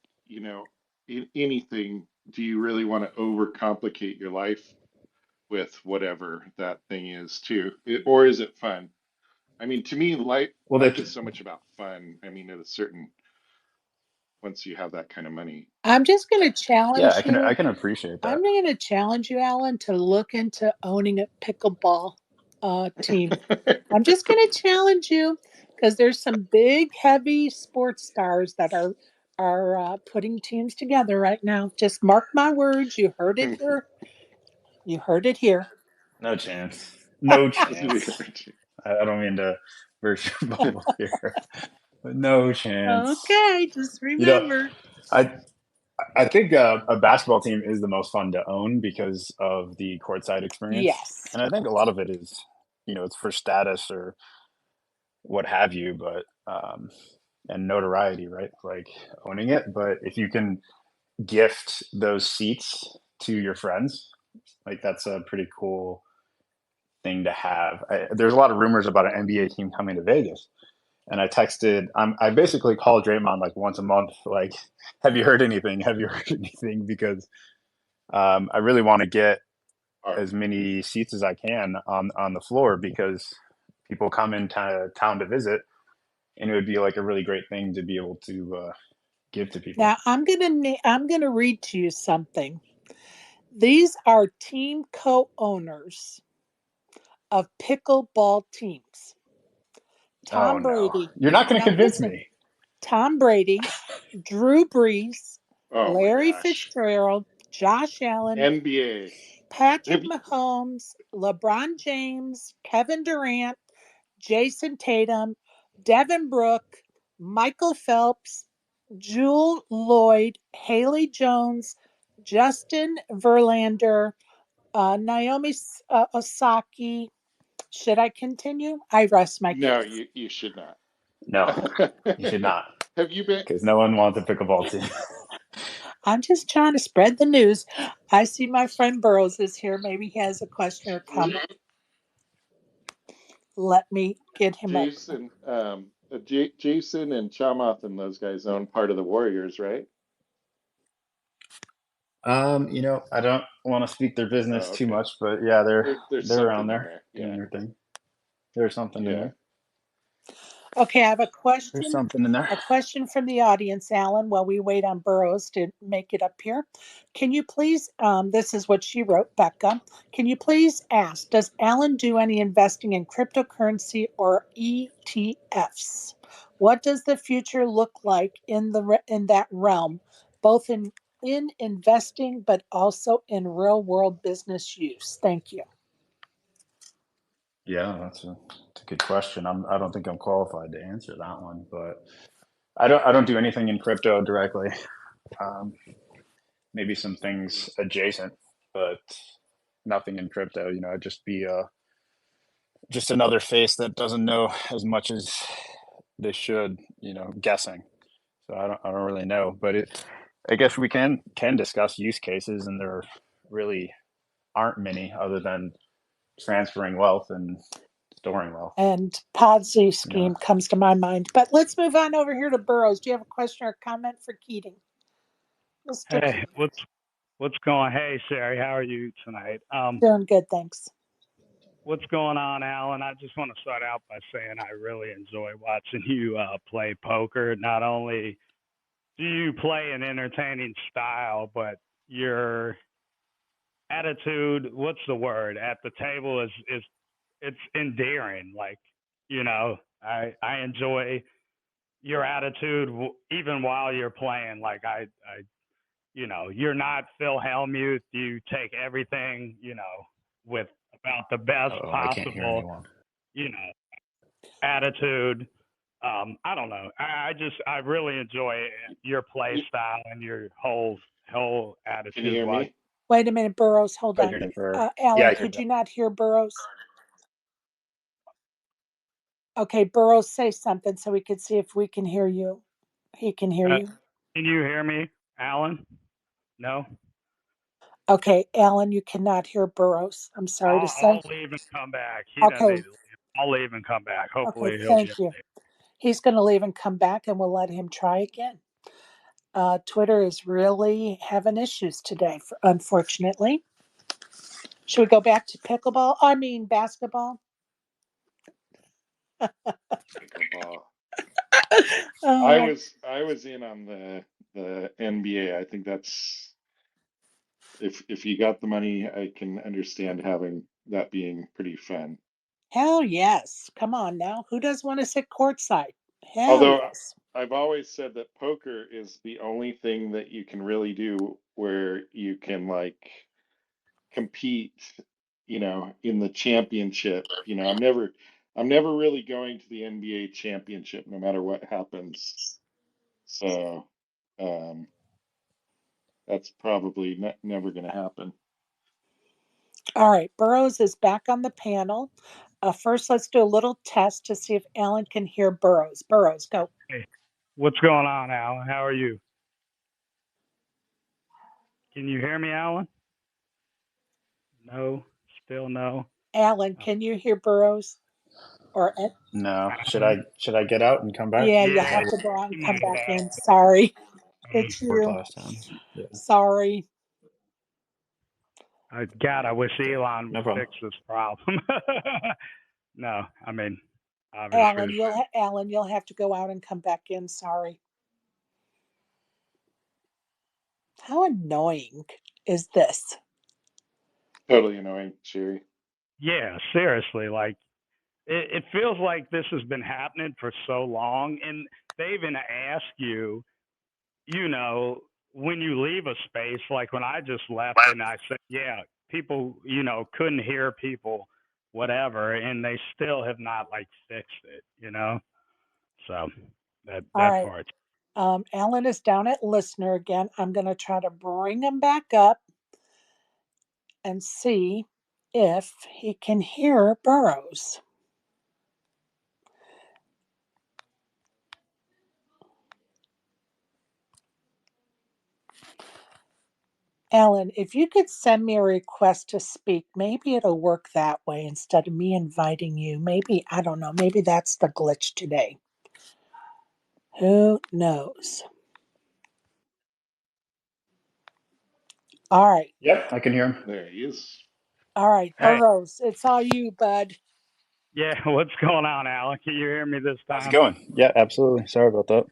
in anything, do you really want to overcomplicate your life with whatever that thing is too? Or is it fun? I mean, to me, Well, life is so much about fun. I mean, at a certain, once you have that kind of money. I'm just going to yeah, challenge I you. can appreciate that. I'm going to challenge you, Alan, to look into owning a pickleball team. I'm just going to challenge you, because there's some big, heavy sports stars that are putting teams together right now. Just mark my words. You heard it here. You heard it here. No chance. No chance. I don't mean to burst your bubble here, but no chance. Okay, just You know, remember. I I think a basketball team is the most fun to own because of the courtside experience, Yes. and I think a lot of it is, it's for status or what have you, but and notoriety, right? Like owning it. But if you can gift those seats to your friends, like that's a pretty cool thing to have. There's a lot of rumors about an NBA team coming to Vegas, and I basically call Draymond like once a month, like, have you heard anything? Have you heard anything? Because I really want to get as many seats as I can on the floor, because people come into town to visit, and it would be like a really great thing to be able to give to people. Now I'm gonna read to you something. These are team co-owners of pickleball teams. Oh Tom no, Brady. you're not going to Now convince listen. me. Tom Brady, Drew Brees, Oh my Larry gosh. Fitzgerald, Josh Allen, NBA. Patrick Have you, Mahomes, LeBron James, Kevin Durant, Jason Tatum, Devin Brooke, Michael Phelps, Jewel Lloyd, Haley Jones, Justin Verlander, Naomi Osaki. Should I continue? I rest my no, case. you should not. No, you should not, Have you been? because no one wants a pickleball team. I'm just trying to spread the news. I see my friend Burrows is here. Maybe he has a question or comment. Let me get him up. Jason and Chamath and those guys own part of the Warriors, right? I don't want to speak their business Oh, too okay. much, but yeah, There's they're around something in there there. doing Yeah. their thing. There's something in Yeah. there. Okay, I have a There's question. something in there. A question from the audience, Alan, while we wait on Burrows to make it up here. Can you please, this is what she wrote, Becca. Can you please ask, does Alan do any investing in cryptocurrency or ETFs? What does the future look like in that realm, both in investing but also in real world business use? Thank you. Yeah, that's a good question. I don't think I'm qualified to answer that one, but I don't do anything in crypto directly. Um, Maybe some things adjacent, but nothing in crypto. I'd just be just another face that doesn't know as much as they should. Guessing. So I don't really know, but I guess we can discuss use cases, and there really aren't many other than transferring wealth and storing wealth. And Podsy You know, scheme comes to my mind. But let's move on over here to Burrows. Do you have a question or comment for Keating? Mr. Hey, Keating. what's going? Hey, Sherry, how are you tonight? Doing good, thanks. What's going on, Alan? I just want to start out by saying I really enjoy watching you play poker. Not only do you play an entertaining style, but your attitude, what's the word, at the table is it's endearing. Like, I enjoy your attitude even while you're playing. Like you're not Phil Hellmuth. You take everything, with about the best Oh, I can't hear possible, anyone. attitude. I don't know. I really enjoy your play style and your whole Can you attitude. hear me? Wait a minute, Burrows. Hold Been on. hearing it for Alan, yeah. could you not hear Burrows? Okay, Burrows, say something so we could see if we can hear you. He can hear you. Can you hear me, Alan? No. Okay, Alan, you cannot hear Burrows. I'm sorry to say. I'll leave and come back. He doesn't Okay. need to leave. I'll leave and come back. Hopefully Okay, he'll be thank you. He's going to leave and come back, and we'll let him try again. Twitter is really having issues today, unfortunately. Should we go back to pickleball? I mean, basketball. Pickleball. I Oh, was in on the NBA. I think that's if you got the money, I can understand having that being pretty fun. hell yes. Come on now. Who does want to sit courtside? Hell Although yes. I've always said that poker is the only thing that you can really do where you can like compete, in the championship. I'm never really going to the NBA championship no matter what happens. So, um, that's probably never going to happen. All right, Burrows is back on the panel. First, let's do a little test to see if Alan can hear Burrows. Burrows, go. Hey, what's going on, Alan? How are you? Can you hear me, Alan? No, still no. Alan, can you hear Burrows? Or No. Should I get out and come back? yeah, you'll Yeah, have to go out and you come might back have. in. Sorry, it's Worked you. last time. Yeah. Sorry. God, I wish Elon No would problem. fix this problem. No, I mean, obviously. Alan, you'll have to go out and come back in. Sorry. How annoying is this? Totally annoying, Sherry. Yeah, seriously, like it feels like this has been happening for so long, and they even ask you, when you leave a space, like when I just left and I said, yeah, people, couldn't hear people, whatever, and they still have not like fixed it. So All that right. part. Alan is down at listener again. I'm going to try to bring him back up and see if he can hear Burrows. Alan, if you could send me a request to speak, maybe it'll work that way instead of me inviting you. Maybe, I don't know, maybe that's the glitch today. Who knows? All right. Yep, I can hear him. There he is. All right, Hey, Burrows, it's all you, bud. yeah, what's going on, Alan? Can you hear me this How's it time? going? Yeah, absolutely. Sorry about that.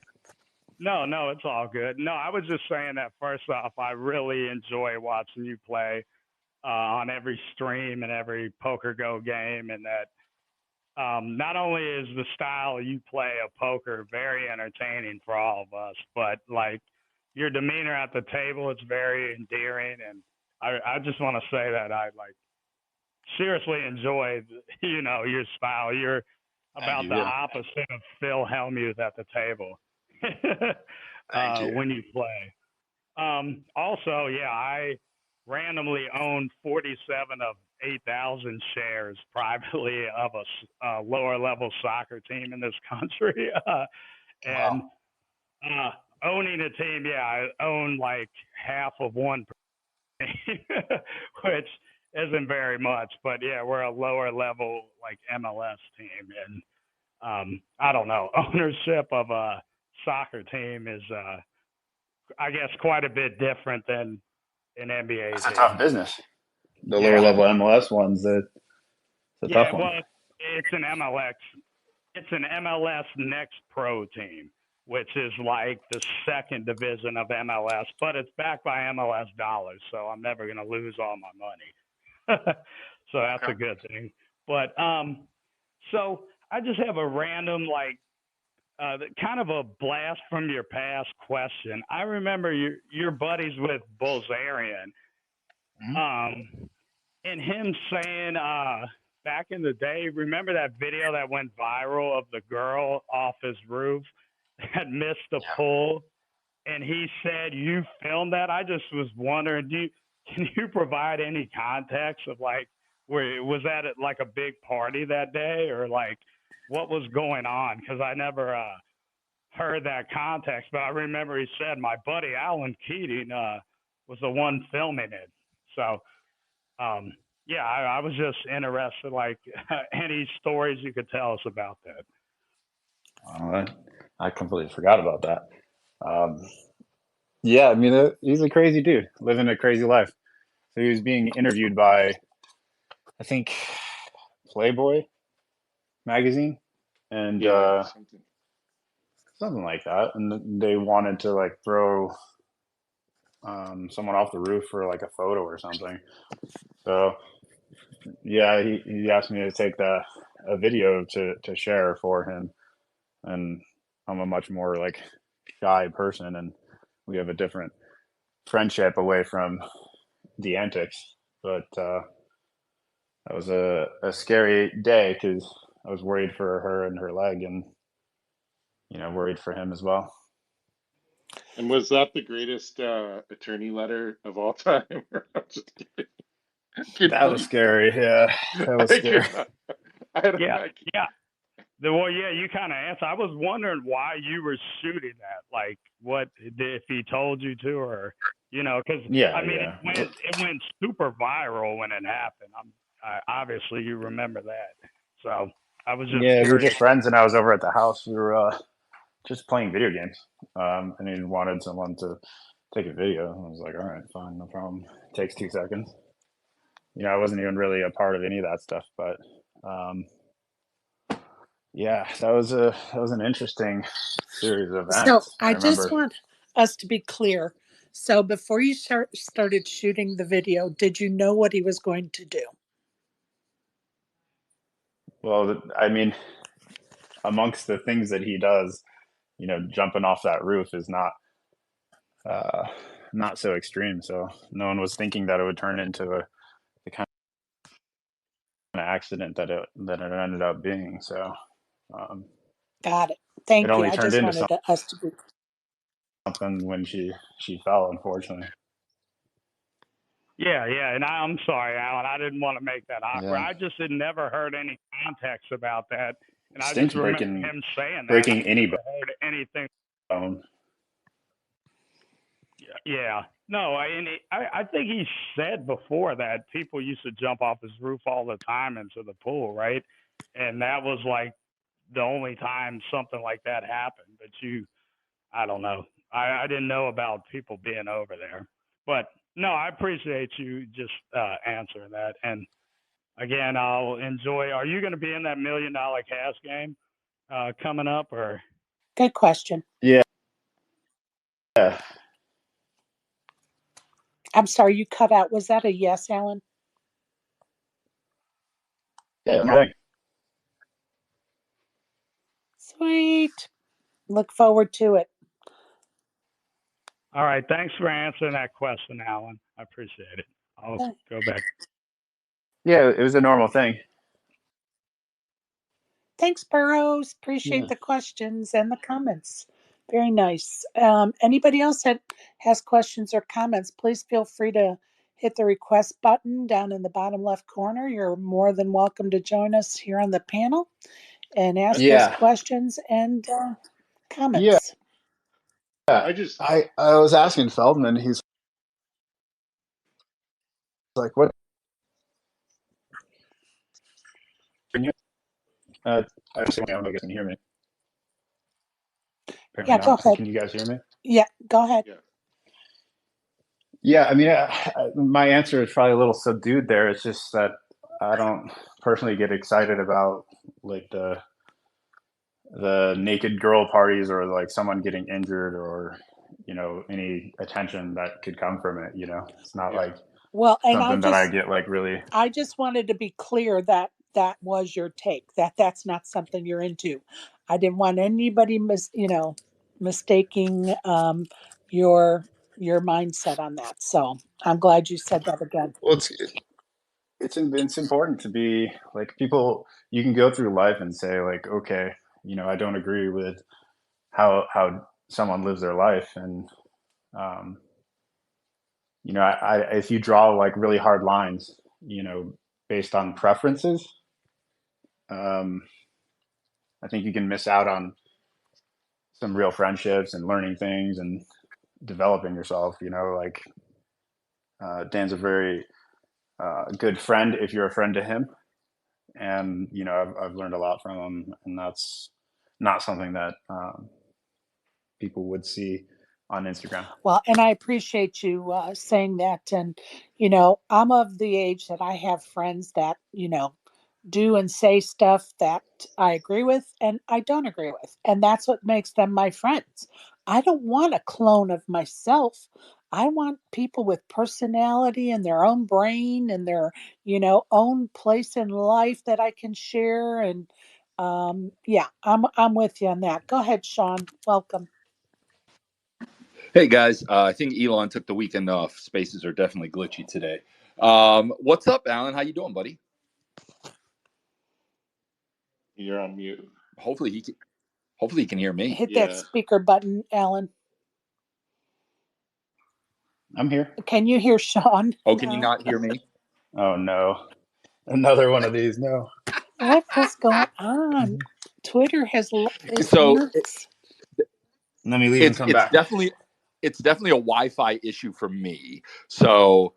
No, it's all good. No, I was just saying that first off, I really enjoy watching you play on every stream and every Poker Go game, and that not only is the style you play of poker very entertaining for all of us, but like your demeanor at the table, it's very endearing, and I just want to say that I like seriously enjoy your style. You're Thank about you. the Yeah. opposite of Phil Hellmuth at the table Thank you. when you play. Also, yeah, I randomly own 47 of 8,000 shares privately of a lower level soccer team in this country. And Wow. owning a team, yeah, I own like half of one, which isn't very much, but yeah, we're a lower level like MLS team. And I don't know, ownership of a soccer team is, I guess, quite a bit different than an NBA That's a tough team. business. The lower Yeah, level MLS ones that It's a Yeah, tough one. well, it's an MLS. It's an MLS Next Pro team, which is like the second division of MLS, but it's backed by MLS dollars, so I'm never going to lose all my money. So that's a good thing. But so I just have a random kind of a blast from your past question. I remember your buddies with Bozarian, um, and him saying back in the day, remember that video that went viral of the girl off his roof that missed the pool? And he said you filmed that. I just was wondering, can you provide any context of like, where was that at like a big party that day, or like what was going on? Because I never heard that context, but I remember he said my buddy Alan Keating was the one filming it. So um, yeah, I was just interested, like any stories you could tell us about that. I completely forgot about that. Yeah, I mean, he's a crazy dude living a crazy life. So he was being interviewed by, I think, Playboy magazine, and Yeah, something. something like that. And they wanted to like throw someone off the roof for like a photo or something. So yeah, he asked me to take a video to share for him, and I'm a much more like shy person, and we have a different friendship away from the antics. But that was a scary day because I was worried for her and her leg, and worried for him as well. And was that the greatest attorney letter of all time? I'm just kidding. Can That was you, scary. Yeah, that was I scary. cannot. I don't. Yeah, I, yeah. Well, yeah, you kind of answered. I was wondering why you were shooting that. Like, what if he told you to, or because Yeah, I mean, yeah, it went super viral when it happened. Obviously you remember that. So I was just yeah. We were curious. just friends, and I was over at the house. We were just playing video games, and he wanted someone to take a video. I was like, all right, fine, no problem. It takes 2 seconds. I wasn't even really a part of any of that stuff, but yeah, that was an interesting series of So events. I I just remember. want us to be clear. So before you started shooting the video, did you know what he was going to do? Well, I mean, amongst the things that he does, jumping off that roof is uh, not so extreme. So no one was thinking that it would turn into the kind of accident that it ended up being. So um, Got it. it Thank you. only I turned just into wanted us to be. something when she fell, unfortunately. Yeah, yeah, and I'm sorry, Alan. I didn't want to make that awkward. Yeah, I just had never heard any context about that, and I just stinks remember breaking him saying that. I breaking any never heard anything. bone. Yeah, no, I think he said before that people used to jump off his roof all the time into the pool, right? And that was like the only time something like that happened. But I don't know. I didn't know about people being over there. But no, I appreciate you just answering that. And again, I'll enjoy. Are you going to be in that $1 million cash game coming up, or? Good question. Yeah, yeah, I'm sorry, you cut out. Was that a yes, Alan? yeah. Sweet. Look forward to it. All right. Thanks for answering that question, Alan. I appreciate it. I'll go back. Yeah, it was a normal thing. Thanks, Burrows. Appreciate Yeah. the questions and the comments. Very nice. Anybody else that has questions or comments, please feel free to hit the request button down in the bottom left corner. You're more than welcome to join us here on the panel and ask those Yeah, questions and yeah. comments. I just I was asking Feldman. He's like, "What? Can you?" I assume you guys can hear me. Apparently Yeah, go not. ahead. Can you guys hear me? Yeah, go ahead. yeah. Yeah, I mean, my answer is probably a little subdued there. It's just that I don't personally get excited about like the naked girl parties or like someone getting injured or any attention that could come from it. It's not Yeah. like Well, and something that I get like really. I just wanted to be clear that that was your take, that that's not something you're into. I didn't want anybody mistaking your mindset on that. So I'm glad you said that again. Well, it's important to be like people. You can go through life and say like, okay, I don't agree with how someone lives their life, and um, if you draw like really hard lines, based on preferences, um, I think you can miss out on some real friendships and learning things and developing yourself. Like Dan's a very good friend if you're a friend to him, and I've learned a lot from him, and that's not something that people would see on Instagram. Well, and I appreciate you saying that. And, I'm of the age that I have friends that, do and say stuff that I agree with and I don't agree with. And that's what makes them my friends. I don't want a clone of myself. I want people with personality and their own brain and their, own place in life that I can share. And yeah, I'm with you on that. Go ahead, Sean. Welcome. Hey guys, I think Elon took the weekend off. Spaces are definitely glitchy today. What's up, Alan? How you doing, buddy? You're on mute. Hopefully he can hear me. Hit that Yeah. speaker button, Alan. I'm here. Can you hear Sean? Oh, can you now? not hear me? Oh no, another one of these. No. What is going on? Twitter it So works. Let me leave and it's come it's back. definitely it's definitely a Wi-Fi issue for me. So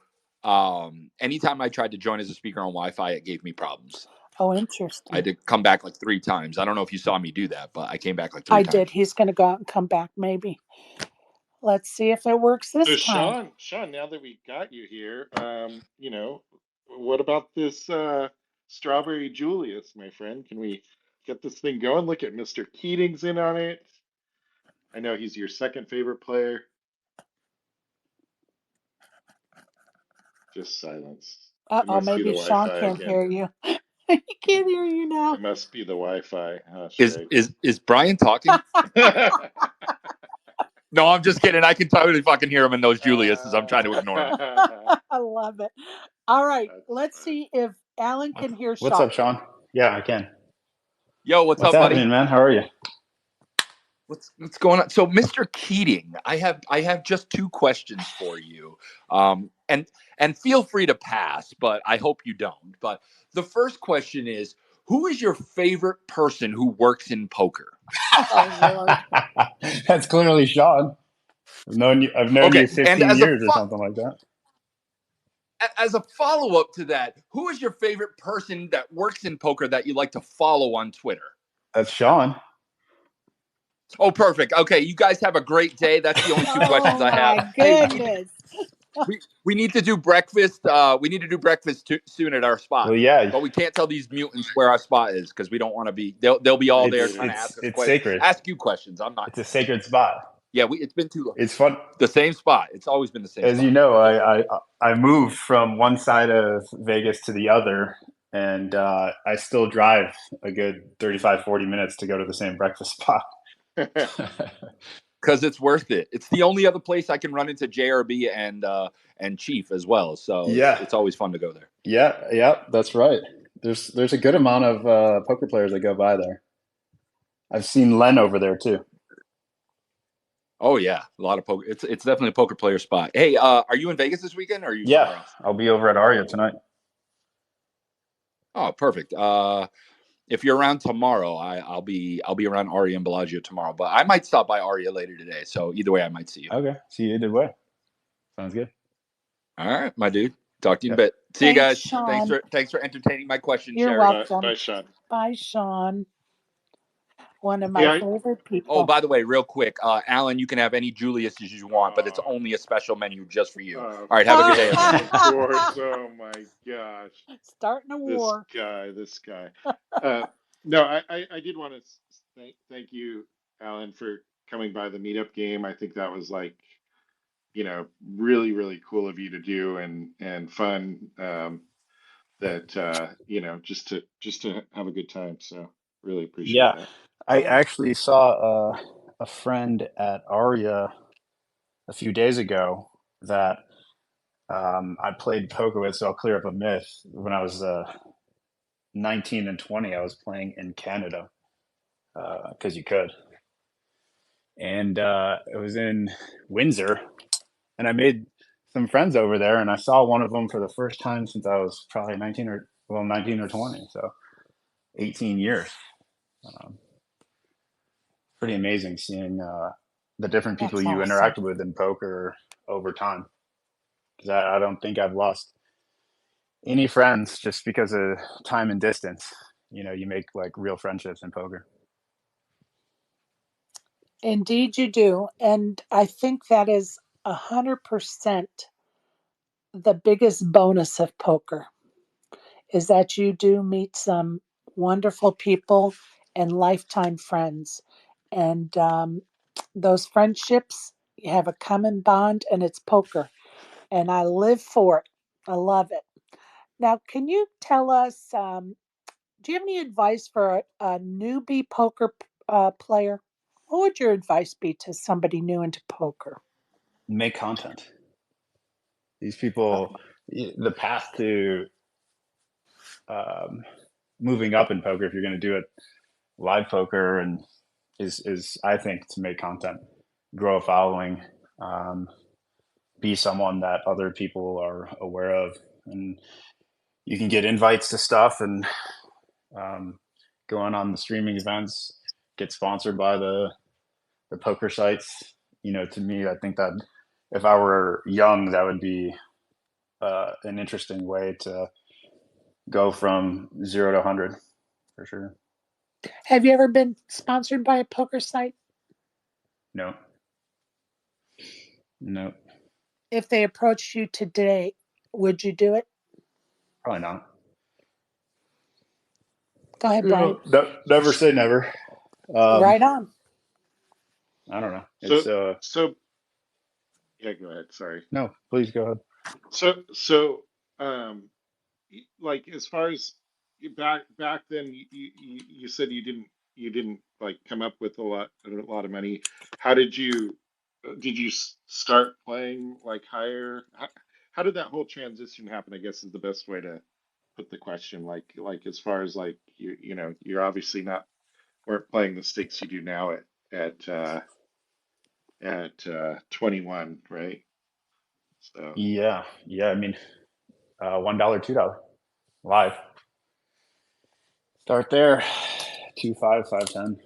anytime I tried to join as a speaker on Wi-Fi, it gave me problems. Oh, I had interesting. to come back like 3 times. I don't know if you saw me do that, but I came back like 3 I times. did. He's going to go out and come back, maybe. Let's see if it works So this time. Sean, now that we got you here, what about this Strawberry Julius, my friend? Can we get this thing going? Look at Mr. Keating's in on it. I know he's your second favorite player. Just silence. It Uh-oh, must be the maybe Sean Wi-Fi can't again. hear you. He can't hear you now. It must be the Wi-Fi. Oh, Is Brian talking? No, I'm just kidding. I can totally fucking hear him in those Julius's. I'm trying to ignore him. I love it. All right, let's see if Alan can hear What's Sean. up, Sean? Yeah, I can. Yo, what's up, happening, buddy? man? How are you? What's going on? So, Mr. Keating, I have just 2 questions for you, and feel free to pass, but I hope you don't. But the first question is, who is your favorite person who works in poker? Oh, Lord. That's clearly Sean. I've known Okay, you and 15 years or something like that. as a follow up to that, who is your favorite person that works in poker that you like to follow on Twitter? That's Sean. Oh, perfect. Okay, you guys have a great day. That's the only 2 questions Oh, I have. my Hey, goodness. we need to do breakfast. We need to do breakfast soon at our spot. Well, yeah, But we can't tell these mutants where our spot is because we don't want to be. They'll be all there it's trying to it's ask us it's sacred. ask you questions. I'm not. It's a sacred spot. Yeah, it's been too long. It's fun. The same spot. It's always been the same. As spot. you know, I moved from one side of Vegas to the other, and I still drive a good 35, 40 minutes to go to the same breakfast spot. Because it's worth it. It's the only other place I can run into JRB and Chief as well. So Yeah. it's always fun to go there. Yeah, that's right. There's a good amount of poker players that go by there. I've seen Len over there too. Oh yeah, a lot of poker. It's definitely a poker player spot. Hey, are you in Vegas this weekend, or are you somewhere else? I'll be over at Aria tonight. Oh, perfect. If you're around tomorrow, I'll be around Aria and Bellagio tomorrow. But I might stop by Aria later today. So either way, I might see you. Okay, see you either way. Sounds good. All right, my dude. Talk to you in a bit. See you guys. Sean. Thanks for entertaining my question. You're Sherry. welcome. Bye, Sean. Bye, Sean. One of my Yeah. favorite Oh, people. by the way, real quick, Alan, you can have any Julius's you want, but it's Uh, only a special menu just for you. of All right, have a good day, everyone. of course. Oh my gosh. Starting a This war. guy. Uh, no, I did want to thank you, Alan, for coming by the meetup game. I think that was like, really, really cool of you to do and fun. That just to have a good time. So really appreciate Yeah, that. I actually saw a friend at Aria a few days ago that I played poker with. So I'll clear up a myth. When I was 19 and 20, I was playing in Canada because you could, and it was in Windsor, and I made some friends over there, and I saw one of them for the first time since I was probably 19 or 20, so 18 years. Um, Pretty amazing seeing the different people That's you awesome. interacted with in poker over time. Because I don't think I've lost any friends just because of time and distance. You make like real friendships in poker. Indeed, you do. And I think that is 100% the biggest bonus of poker is that you do meet some wonderful people and lifetime friends. And those friendships, you have a common bond, and it's poker. And I live for it. I love it. Now, can you tell us, do you have any advice for a newbie poker player? What would your advice be to somebody new into poker? Make content. These Uh, people, the path to um, moving up in poker, if you're going to do it live poker, and is I think to make content, grow a following, um, be someone that other people are aware of, and you can get invites to stuff and um, going on the streaming events, get sponsored by the poker sites. To me, I think that if I were young, that would be an interesting way to go from 0 to 100 for sure. have you ever been sponsored by a poker site? No, no, If they approached you today, would you do it? probably not. Go ahead, Brian. Never say never. Right on. I don't know. So It's so yeah, go ahead. Sorry. no. Please go ahead. So um like as far as back then you said you didn't like come up with a lot of money. How did you start playing like higher? How did that whole transition happen? I guess is the best way to put the question. Like as far as like you're obviously not weren't playing the stakes you do now at 21, right? So Yeah, yeah. I mean, $1, $2 live. Start there. 2 5 5 10.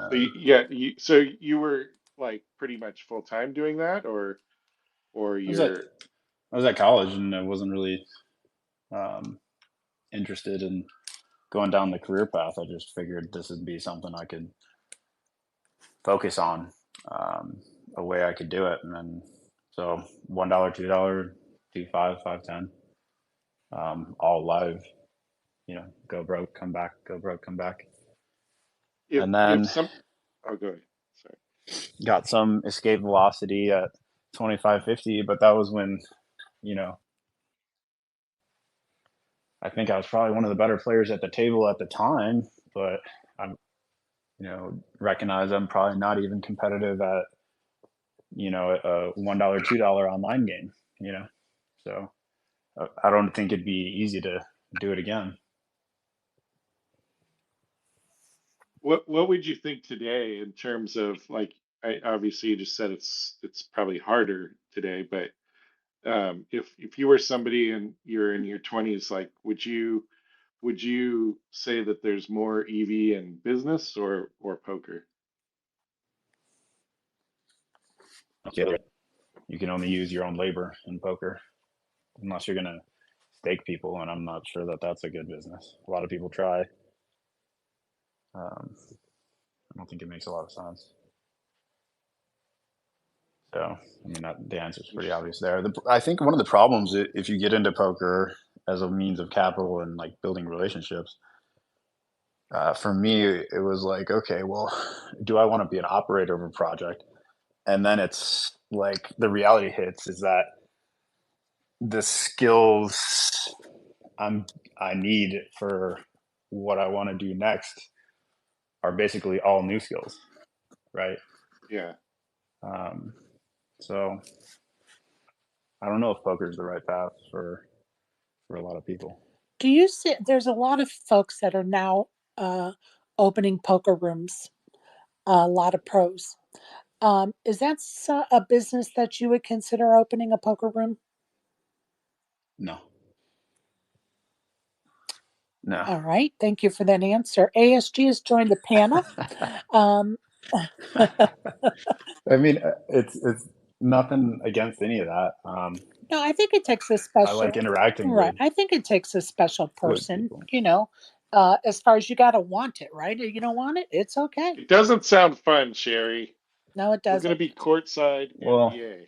so Um, you were like pretty much full time doing that, or I was at you're I was at college and I wasn't really um, interested in going down the career path. I just figured this would be something I could focus on, um, a way I could do it, and then so $1, $2, 2 5 5 10, all live. Go broke, come back, go broke, come back, and if then some oh go ahead. Sorry. got some escape velocity at 2550, but that was when you know I think I was probably one of the better players at the table at the time, but I'm recognize I'm probably not even competitive at a $1 $2 online game. So I don't think it'd be easy to do it again. What would you think today in terms of like obviously you just said it's probably harder today, but if you were somebody and you're in your 20s, like would you say that there's more EV in business or poker? You can only use your own labor in poker unless you're gonna stake people, and I'm not sure that that's a good business. A lot of people try. I don't think it makes a lot of sense. So, I mean, the answer is pretty obvious there. I think one of the problems, if you get into poker as a means of capital and like building relationships, for me, it was like, okay, well, do I want to be an operator of a project? And then it's like the reality hits is that the skills I need for what I want to do next are basically all new skills, right? Yeah. So I don't know if poker is the right path for a lot of people. Do you see there's a lot of folks that are now opening poker rooms, a lot of pros. Is that a business that you would consider opening a poker room? No. All right. Thank you for that answer. ASG has joined the panel. I mean, it's nothing against any of that. No, I think it takes a I like special, interacting right. with I think it takes a special person, people. as far as you got to want it, right? If you don't want it, it's okay. It doesn't sound fun, Sherry. No, it We're going to doesn't. be courtside Well, NBA.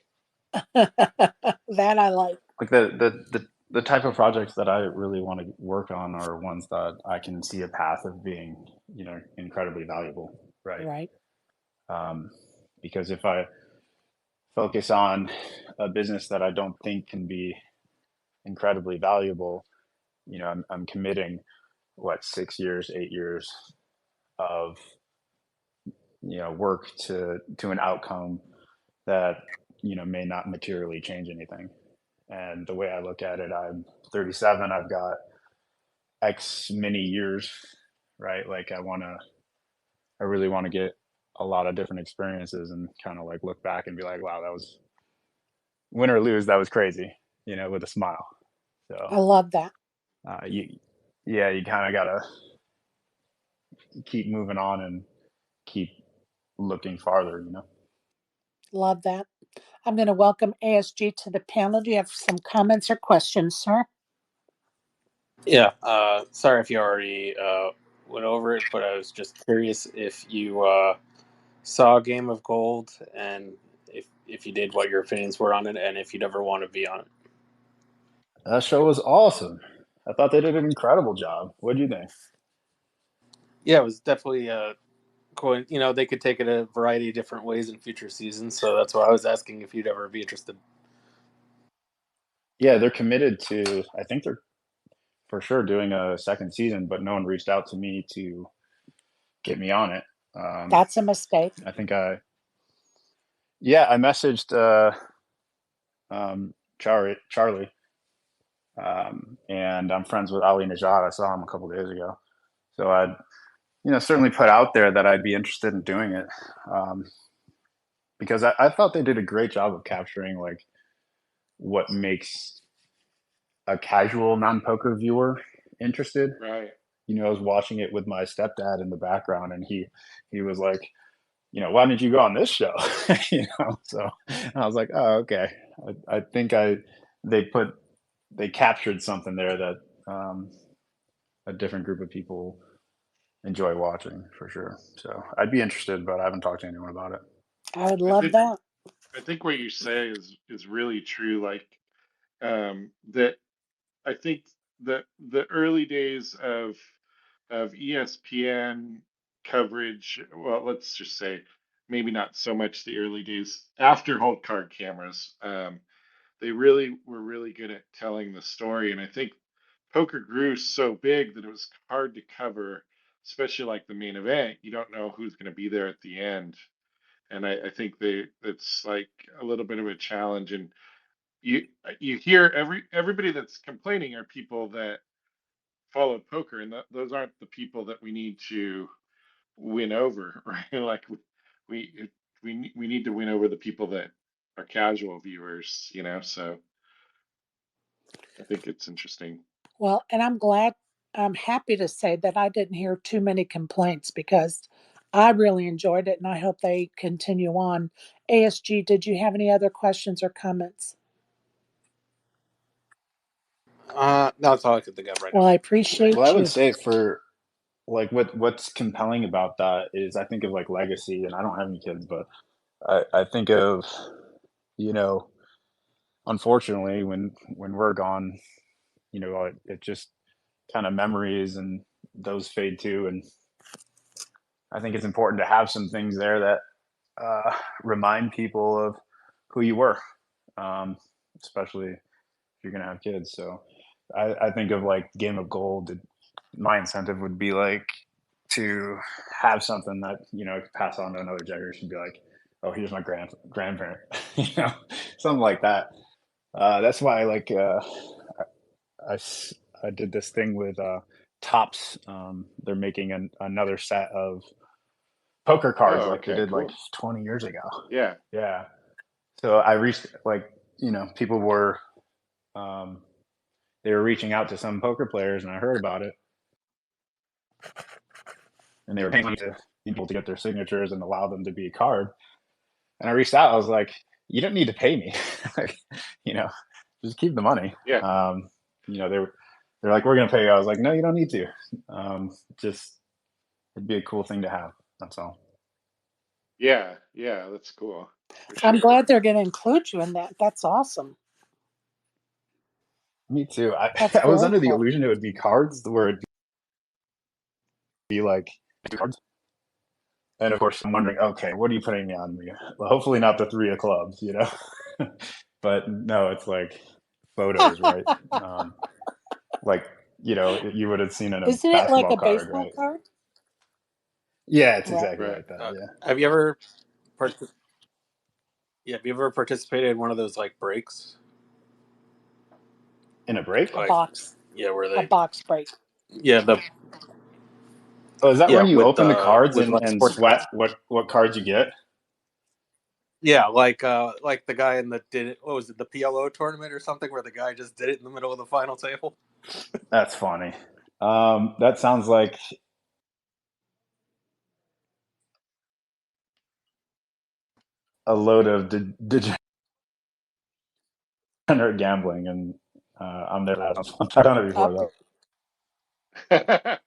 That I like. like the type of projects that I really want to work on are ones that I can see a path of being, incredibly valuable, right? Right. Because if I focus on a business that I don't think can be incredibly valuable, I'm committing 6 years, 8 years of work to an outcome that may not materially change anything. And the way I look at it, I'm 37. I've got X many years, right? Like I really want to get a lot of different experiences and kind of like look back and be like, wow, that was win or lose, that was crazy, with a smile. I So love that. you kind of gotta keep moving on and keep looking farther. Love that. I'm going to welcome ASG to the panel. Do you have some comments or questions, sir? Yeah, sorry if you already went over it, but I was just curious if you saw Game of Gold and if you did, what your opinions were on it, and if you'd ever want to be on it. That show was awesome. I thought they did an incredible job. What do you think? Yeah, it was definitely cool. They could take it a variety of different ways in future seasons, so that's why I was asking if you'd ever be interested. Yeah, they're committed to. I think they're for sure doing a second season, but no one reached out to me to get me on it. That's a mistake. I think I messaged Charlie, and I'm friends with Ali Najad. I saw him a couple days ago, so I'd certainly put out there that I'd be interested in doing it, because I thought they did a great job of capturing like what makes a casual non-poker viewer interested. Right. I was watching it with my stepdad in the background, and he was like, why didn't you go on this show? So I was like, oh, okay. I think they captured something there that a different group of people enjoy watching for sure. So I'd be interested, but I haven't talked to anyone about it. I would I love think that. I think what you say is really true. Like that. I think the early days of ESPN coverage. Well, let's just say maybe not so much the early days after hold card cameras. They really were really good at telling the story, and I think poker grew so big that it was hard to cover, especially like the main event. You don't know who's going to be there at the end, and I think it's like a little bit of a challenge. And you you hear everybody that's complaining are people that follow poker, and those aren't the people that we need to win over, right? Like we we need to win over the people that are casual viewers, So I think it's interesting. Well, and I'm happy to say that I didn't hear too many complaints because I really enjoyed it and I hope they continue on. ASG, did you have any other questions or comments? No, that's all I could think of right now. Well, I appreciate Well, I would you. say for like what's compelling about that is I think of like legacy, and I don't have any kids, but I think of, you know, unfortunately when we're gone, it just kind of memories and those fade too. And I think it's important to have some things there that remind people of who you were, um, especially if you're gonna have kids. So I think of like Game of Gold. My incentive would be like to have something that pass on to another generation. Be like, oh, here's my grandparent, something like that. That's why I, I did this thing with Tops. They're making another set of poker cards Oh, like they okay, did like cool. 20 years ago. Yeah, Yeah. So I reached like, people were, um, they were reaching out to some poker players and I heard about it and they were paying to people to get their signatures and allow them to be a card. And I reached out. I was like, you don't need to pay me. like, you know, just keep the money. yeah, They're like, we're going to pay you. I was like, no, you don't need to. Just, it'd be a cool thing to have. That's all. yeah, yeah. That's cool for I'm sure. glad they're going to include you in that. That's awesome. Me too. That's I was very under the cool. illusion it would be cards where it'd be like cards. And of course, I'm wondering, okay, what are you putting on me? Well, hopefully not the three of clubs, but no, it's like photos, right? Like, you would have seen in a Isn't it like basketball a card, baseball right? card? Yeah, it's Right. exactly Right. like that. Yeah. Have you ever partic- yeah, have you ever participated in one of those like breaks? In a break? A Like box. yeah, where A they box break. yeah, the Oh, is that yeah, when you open the cards with like and sports cards. sweat what cards you get? Yeah, like the guy in the did it what was it, the PLO tournament or something where the guy just did it in the middle of the final table? That's funny. That sounds like a load of degenerate gambling, and I'm there. I've done it before, Up. though.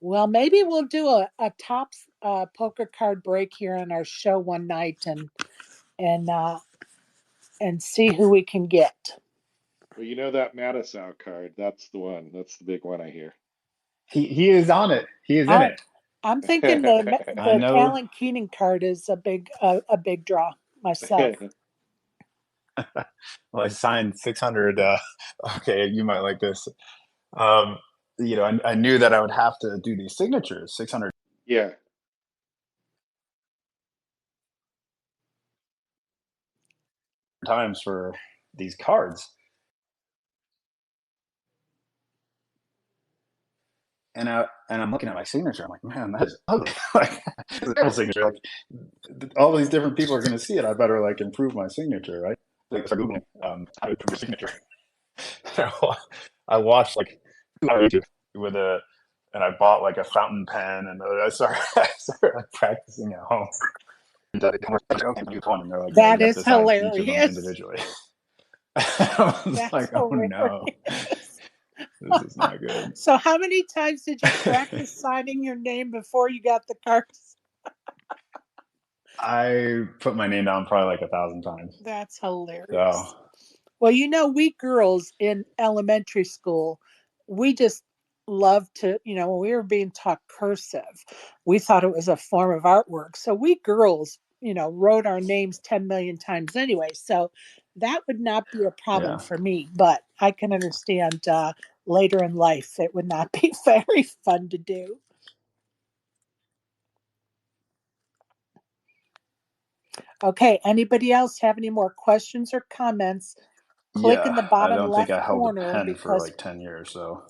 Well, maybe we'll do a tops poker card break here on our show one night and uh, and see who we can get. Well, you know that Matisow card. That's the one. That's the big one I hear. He is on it. He is in I it. I'm thinking the I the know. Alan Keating card is a big draw myself. Well, I signed 600. Okay, you might like this. Um, I knew that I would have to do these signatures 600 Yeah. times for these cards, and I'm looking at my signature. I'm like, man, that's ugly. Like, the double signature. Like, all these different people are going to see it. I better like improve my signature, right? Like, start googling how to improve your signature. I watched like YouTube with and I bought like a fountain pen, and I started like practicing at home. And okay, do one, and they're like, no, That you have is to sign each of them hilarious. individually. I was That's like, oh no, hilarious. this is not good. So, how many times did you practice signing your name before you got the cards? I put my name down probably like 1,000 times. That's So hilarious. Well, we girls in elementary school, we just loved to, when we were being taught cursive, we thought it was a form of artwork. So we girls, wrote our names 10 million times anyway. So that would not be a problem yeah, for me. But I can understand later in life, it would not be very fun to do. Okay. Anybody else have any more questions or comments? Click in yeah. the I bottom don't think left I held a corner pen for because like 10 years. So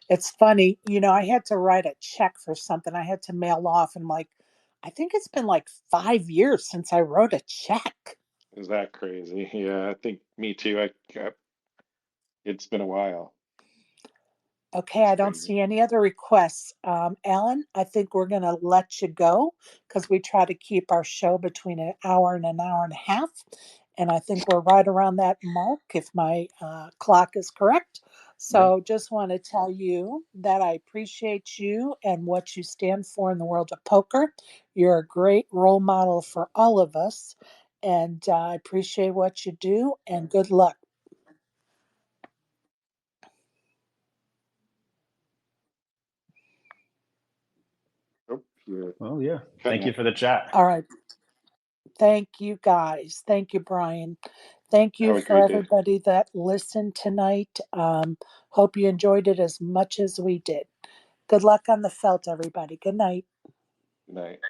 it's funny, I had to write a check for something I had to mail off, and I think it's been like 5 years since I wrote a check. Is that crazy? Yeah, I think me too. It's been a while. Okay, It's I don't crazy. see any other requests. Alan, I think we're going to let you go because we try to keep our show between an hour and a half. And I think we're right around that mark if my clock is correct. So just want to tell you that I appreciate you and what you stand for in the world of poker. You're a great role model for all of us. And I appreciate what you do and good luck. Oh, you're Well, yeah. cutting Thank you out. for the chat. All right. Thank you guys. Thank you, Brian. Thank you Have a for great day. everybody that listened tonight. Hope you enjoyed it as much as we did. Good luck on the felt, everybody. Good night. Good night.